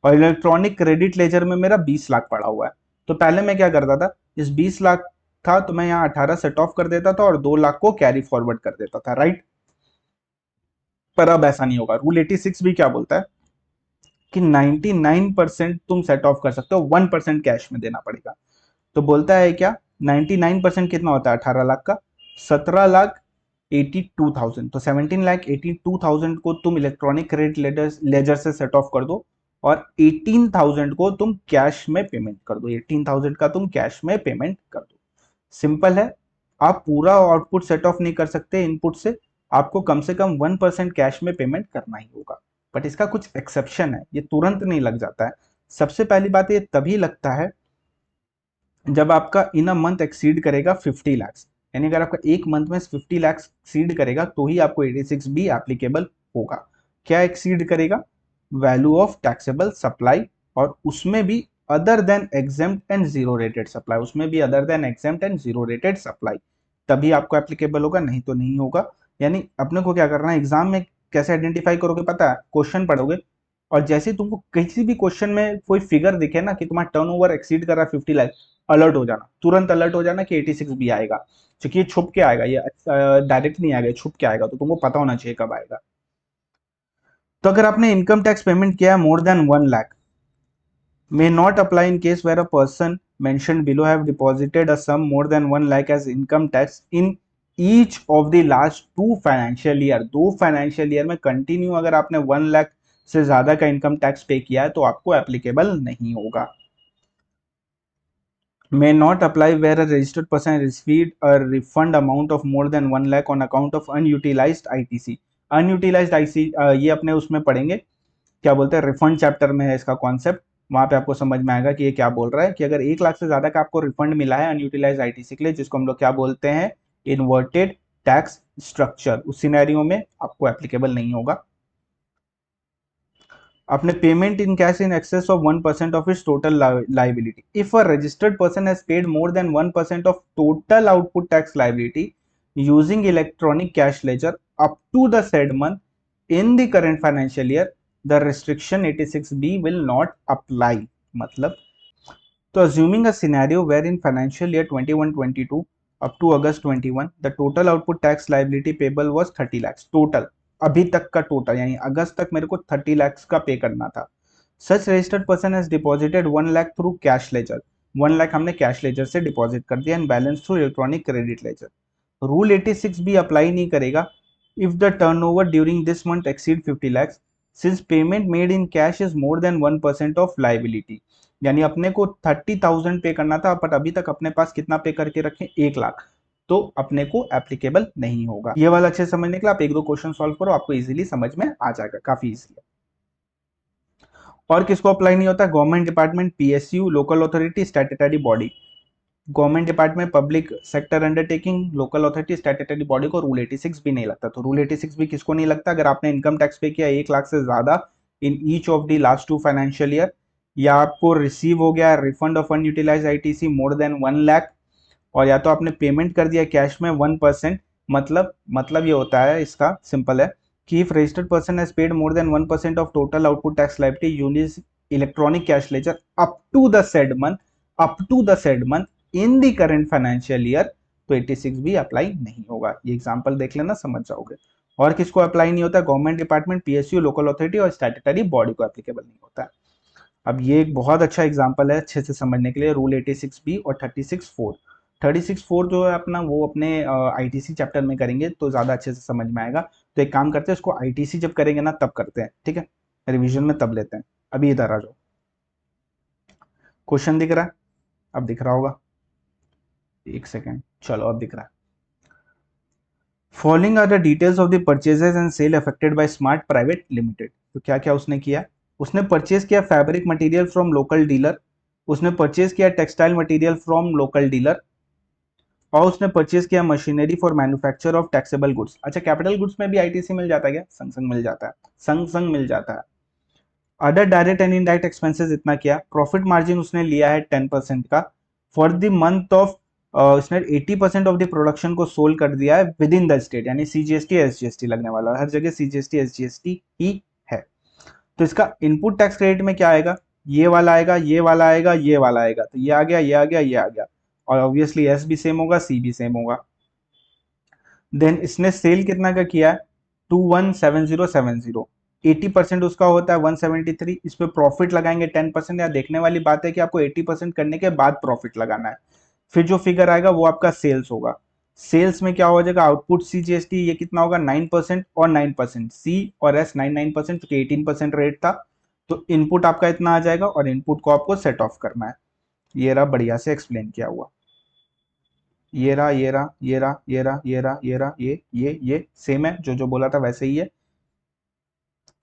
और इलेक्ट्रॉनिक क्रेडिट लेजर में मेरा 20 लाख पड़ा हुआ है। तो पहले मैं क्या करता था, इस 20 लाख था तो मैं यहाँ 18 सेट ऑफ कर देता था और 2 लाख को कैरी फॉरवर्ड कर देता था, राइट। पर अब ऐसा नहीं होगा। रूल 86 भी क्या बोलता है कि 99% तुम सेट ऑफ कर सकते हो, 1% कैश में देना पड़ेगा। तो बोलता है क्या, 99% कितना होता है 18 लाख का? 17,82,000। तो 17,82,000 को तुम इलेक्ट्रॉनिक क्रेडिट लेजर से सेट ऑफ कर दो और 18,000 को तुम कैश में पेमेंट कर दो, 18,000 का तुम कैश में पेमेंट कर दो। सिंपल है, आप पूरा आउटपुट सेट ऑफ नहीं कर सकते इनपुट से, आपको कम से कम 1% कैश में पेमेंट करना ही होगा। बट इसका कुछ एक्सेप्शन है, ये तुरंत नहीं लग जाता है। सबसे पहली बात ये तभी लगता है जब आपका इन अ मंथ एक्सीड करेगा 50 lakhs, यानी अगर आपका एक मंथ में 50 lakhs एक्सीड करेगा तो ही आपको 86 बी एप्लीकेबल होगा। क्या एक्सीड करेगा? वैल्यू ऑफ टैक्सेबल सप्लाई, और उसमें भी other than exempt and zero rated supply, उसमें भी other than exempt and zero rated supply, तभी आपको एप्लीकेबल होगा, नहीं तो नहीं होगा। यानी अपने को क्या करना है एग्जाम में, कैसे आइडेंटिफाई करोगे पता है? क्वेश्चन पढ़ोगे और जैसे ही तुमको किसी भी क्वेश्चन में कोई फिगर दिखे ना कि तुम्हारा टर्नओवर एक्सीड कर रहा है 50 लाख, अलर्ट हो जाना, तुरंत अलर्ट हो जाना कि 86 भी आएगा, क्योंकि ये छुप के आएगा, ये डायरेक्ट नहीं आएगा, छुप के आएगा, तो तुमको पता होना चाहिए कब आएगा। तो अगर आपने इनकम टैक्स पेमेंट किया है मोर than 1 lakh, may not apply in case where a person mentioned below have deposited a sum more than 1 lakh as income tax in each of the last 2 financial year। 2 financial year में continue अगर आपने 1 लाख से ज्यादा का income tax पे किया है तो आपको एप्लीकेबल नहीं होगा। may not apply where a registered person received a refund amount of more than 1 lakh on account of unutilized ITC। unutilized IC ये अपने उसमें पढ़ेंगे, क्या बोलते हैं, रिफंड चैप्टर में है इसका कॉन्सेप्ट, वहां पे आपको समझ में आएगा कि ये क्या बोल रहा है कि अगर 1 लाख से ज्यादा का आपको रिफंड मिला है अनयूटिलाइज आईटीसी के लिए, जिसको हम लोग क्या बोलते हैं, इन्वर्टेड टैक्स स्ट्रक्चर, उस सिनेरियो में आपको एप्लीकेबल नहीं होगा। अपने payment in cash in excess of 1% of its total liability, if a registered person has paid more than 1% of total output tax liability using electronic cash ledger up to the said month in the current financial year, the restriction 86B will not apply। मतलब, तो assuming a scenario where in financial year 21-22 up to August 21 the total output tax liability payable was 30 lakhs total, अभी तक का total, यानी अगस्त तक मेरे को 30 lakhs का पे करना था। सच registered person has deposited 1 lakh through cash ledger, 1 lakh हमने कैश लेजर से डिपॉजिट कर दिया, and balance through electronic credit ledger. Rule 86 भी अप्लाई नहीं करेगा if the turnover during this month exceed 50 lakhs since payment made in cash is more than 1% of liability। यानी अपने को 30,000 पे करना था बट अभी तक अपने पास कितना पे करके रखें, 1 लाख, तो अपने को एप्लीकेबल नहीं होगा। ये वाला अच्छे समझने के लिए आप एक दो क्वेश्चन सॉल्व करो, आपको इजीली समझ में आ जाएगा, काफी इजी है। और किसको अप्लाई नहीं होता? Government department, PSU, local authority, statutory body. Government department, public sector undertaking, local authority, statutory body को रूल 86 भी नहीं लगता। तो रूल 86 भी किसको नहीं लगता? अगर आपने इनकम टैक्स पे किया 1 लाख से ज्यादा in each of the last 2 financial year, या आपको रिसीव हो गया refund of unutilise ITC more than 1 lakh, और या तो आपने पेमेंट कर दिया कैश में 1%। मतलब ये होता है, इसका सिंपल है कि if registered person has paid more than 1% of total output tax liability use electronic cash ledger up to the said month, in the current financial year, तो 86 भी अप्लाई नहीं होगा। ये एग्जांपल देख लेना, समझ जाओगे। और किसको अप्लाई नहीं होता? Government department, PSU, local authority और स्टैट्यूटरी बॉडी को एप्लीकेबल नहीं होता है। अब ये एक बहुत अच्छा एग्जांपल है अच्छे से समझने के लिए, रूल 86 बी और 36(4). 36(4) जो है अपना, वो अपने आईटीसी चैप्टर में करेंगे तो ज़्यादा अच्छे से समझ में आएगा। तो एक काम करते हैं, इसको आईटीसी जब करेंगे ना तब करते हैं, ठीक है, रिविजन में तब लेते हैं। अभी इधर आ जाओ, क्वेश्चन दिख रहा है? अब दिख रहा होगा, एक सेकेंड, चलो अब दिख रहा है। Following are the details of the purchases and sale affected by smart private limited. तो क्या क्या उसने किया? उसने परचेज किया fabric material from local dealer, उसने परचेज किया textile material from local dealer, और उसने परचेज किया machinery for manufacture of taxable goods. अच्छा, कैपिटल गुड्स में भी आईटीसी मिल जाता है क्या? संग संग मिल जाता है, संग संग मिल जाता है। Other direct and indirect expenses इतना किया। प्रॉफिट मार्जिन उसने लिया है 10% का फॉर द मंथ ऑफ, उसने 80% ऑफ द प्रोडक्शन को सोल्ड कर दिया है विद इन द स्टेट, यानी सीजीएसटी एसजीएसटी लगने वाला है, हर जगह सीजीएसटी एसजीएसटी ही है। तो इसका इनपुट टैक्स क्रेडिट में क्या आएगा? ये वाला आएगा, ये वाला आएगा, ये वाला आएगा, तो ये आ गया, ये आ गया, ये आ गया, और ऑब्वियसली एस भी सेम होगा, सी भी सेम होगा। देन इसने सेल कितना का किया है? 217070, 80% उसका होता है 173, इस पे प्रॉफिट लगाएंगे 10%। या देखने वाली बात है कि आपको 80% करने के बाद प्रॉफिट लगाना है। फिर जो फिगर आएगा वो आपका सेल्स होगा। सेल्स में क्या हो जाएगा? आउटपुट सी जीएसटी, ये कितना होगा? 9% और 9%, सी और एस 9% क्योंकि 18% रेट था। तो इनपुट आपका इतना आ जाएगा और इनपुट को आपको सेट ऑफ करना है। ये रहा बढ़िया से एक्सप्लेन किया हुआ, ये रहा, ये रहा, ये रहा, ये रहा, ये रहा, ये रहा, ये सेम है, जो जो बोला था वैसे ही है।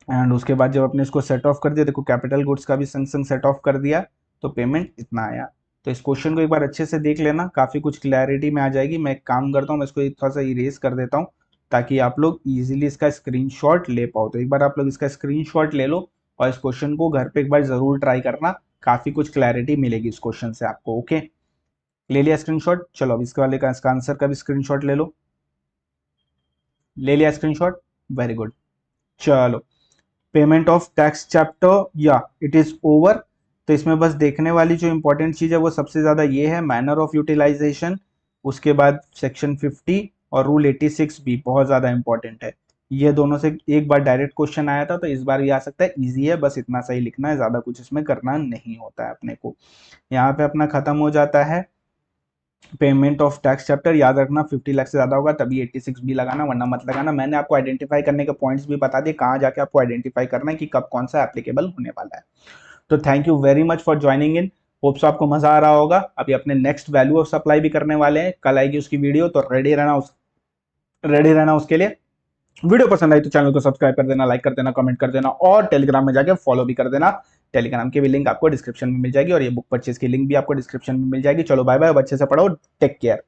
एंड उसके बाद जब अपने इसको सेट ऑफ कर दिया, देखो कैपिटल गुड्स का भी संग संग सेट ऑफ कर दिया, तो पेमेंट इतना आया। तो इस क्वेश्चन को एक बार अच्छे से देख लेना, काफ़ी कुछ क्लैरिटी में आ जाएगी। मैं एक काम करता हूँ, मैं इसको थोड़ा सा इरेज कर देता हूँ ताकि आप लोग इजीली इसका स्क्रीनशॉट ले पाओ। तो एक बार आप लोग इसका स्क्रीनशॉट ले लो और इस क्वेश्चन को घर पे एक बार ज़रूर ट्राई करना, काफ़ी कुछ क्लैरिटी मिलेगी इस क्वेश्चन से आपको। ओके, ले लिया स्क्रीनशॉट? चलो अब इसके वाले का इसका आंसर का भी स्क्रीनशॉट ले लो। ले लिया स्क्रीनशॉट? Very good. चलो, पेमेंट ऑफ टैक्स चैप्टर या इट इज ओवर। तो इसमें बस देखने वाली जो इंपॉर्टेंट चीज है वो सबसे ज्यादा ये है, मैनर ऑफ यूटिलाइजेशन, उसके बाद सेक्शन 50 और रूल 86 भी बहुत ज्यादा इंपॉर्टेंट है। ये दोनों से एक बार डायरेक्ट क्वेश्चन आया था, तो इस बार भी आ सकता है। इजी है, बस इतना सही लिखना है, ज्यादा कुछ इसमें करना नहीं होता है अपने को। यहाँ पे अपना खत्म हो जाता है पेमेंट ऑफ टैक्स चैप्टर। याद रखना 50 लाख से ज्यादा होगा तभी 86 भी लगाना, वरना मत लगाना। मैंने आपको आइडेंटिफाई करने के पॉइंट्स भी बता दिए, कहाँ जाके आपको आइडेंटिफाई करना है कि कब कौन सा एप्लीकेबल होने वाला है। तो thank you very much for joining in. Hopes आपको मजा आ रहा होगा। अभी अपने नेक्स्ट वैल्यू ऑफ सप्लाई भी करने वाले हैं, कल आएगी उसकी वीडियो, तो रेडी रहना उसके लिए। वीडियो पसंद आई तो चैनल को सब्सक्राइब कर देना, लाइक कर देना, कमेंट कर देना और टेलीग्राम में जाके फॉलो भी कर देना। टेलीग्राम की भी लिंक आपको डिस्क्रिप्शन में मिल जाएगी और ये बुक परचेज की लिंक भी आपको डिस्क्रिप्शन में मिल जाएगी। चलो बाय बाय, अच्छे से पढ़ो, टेक केयर।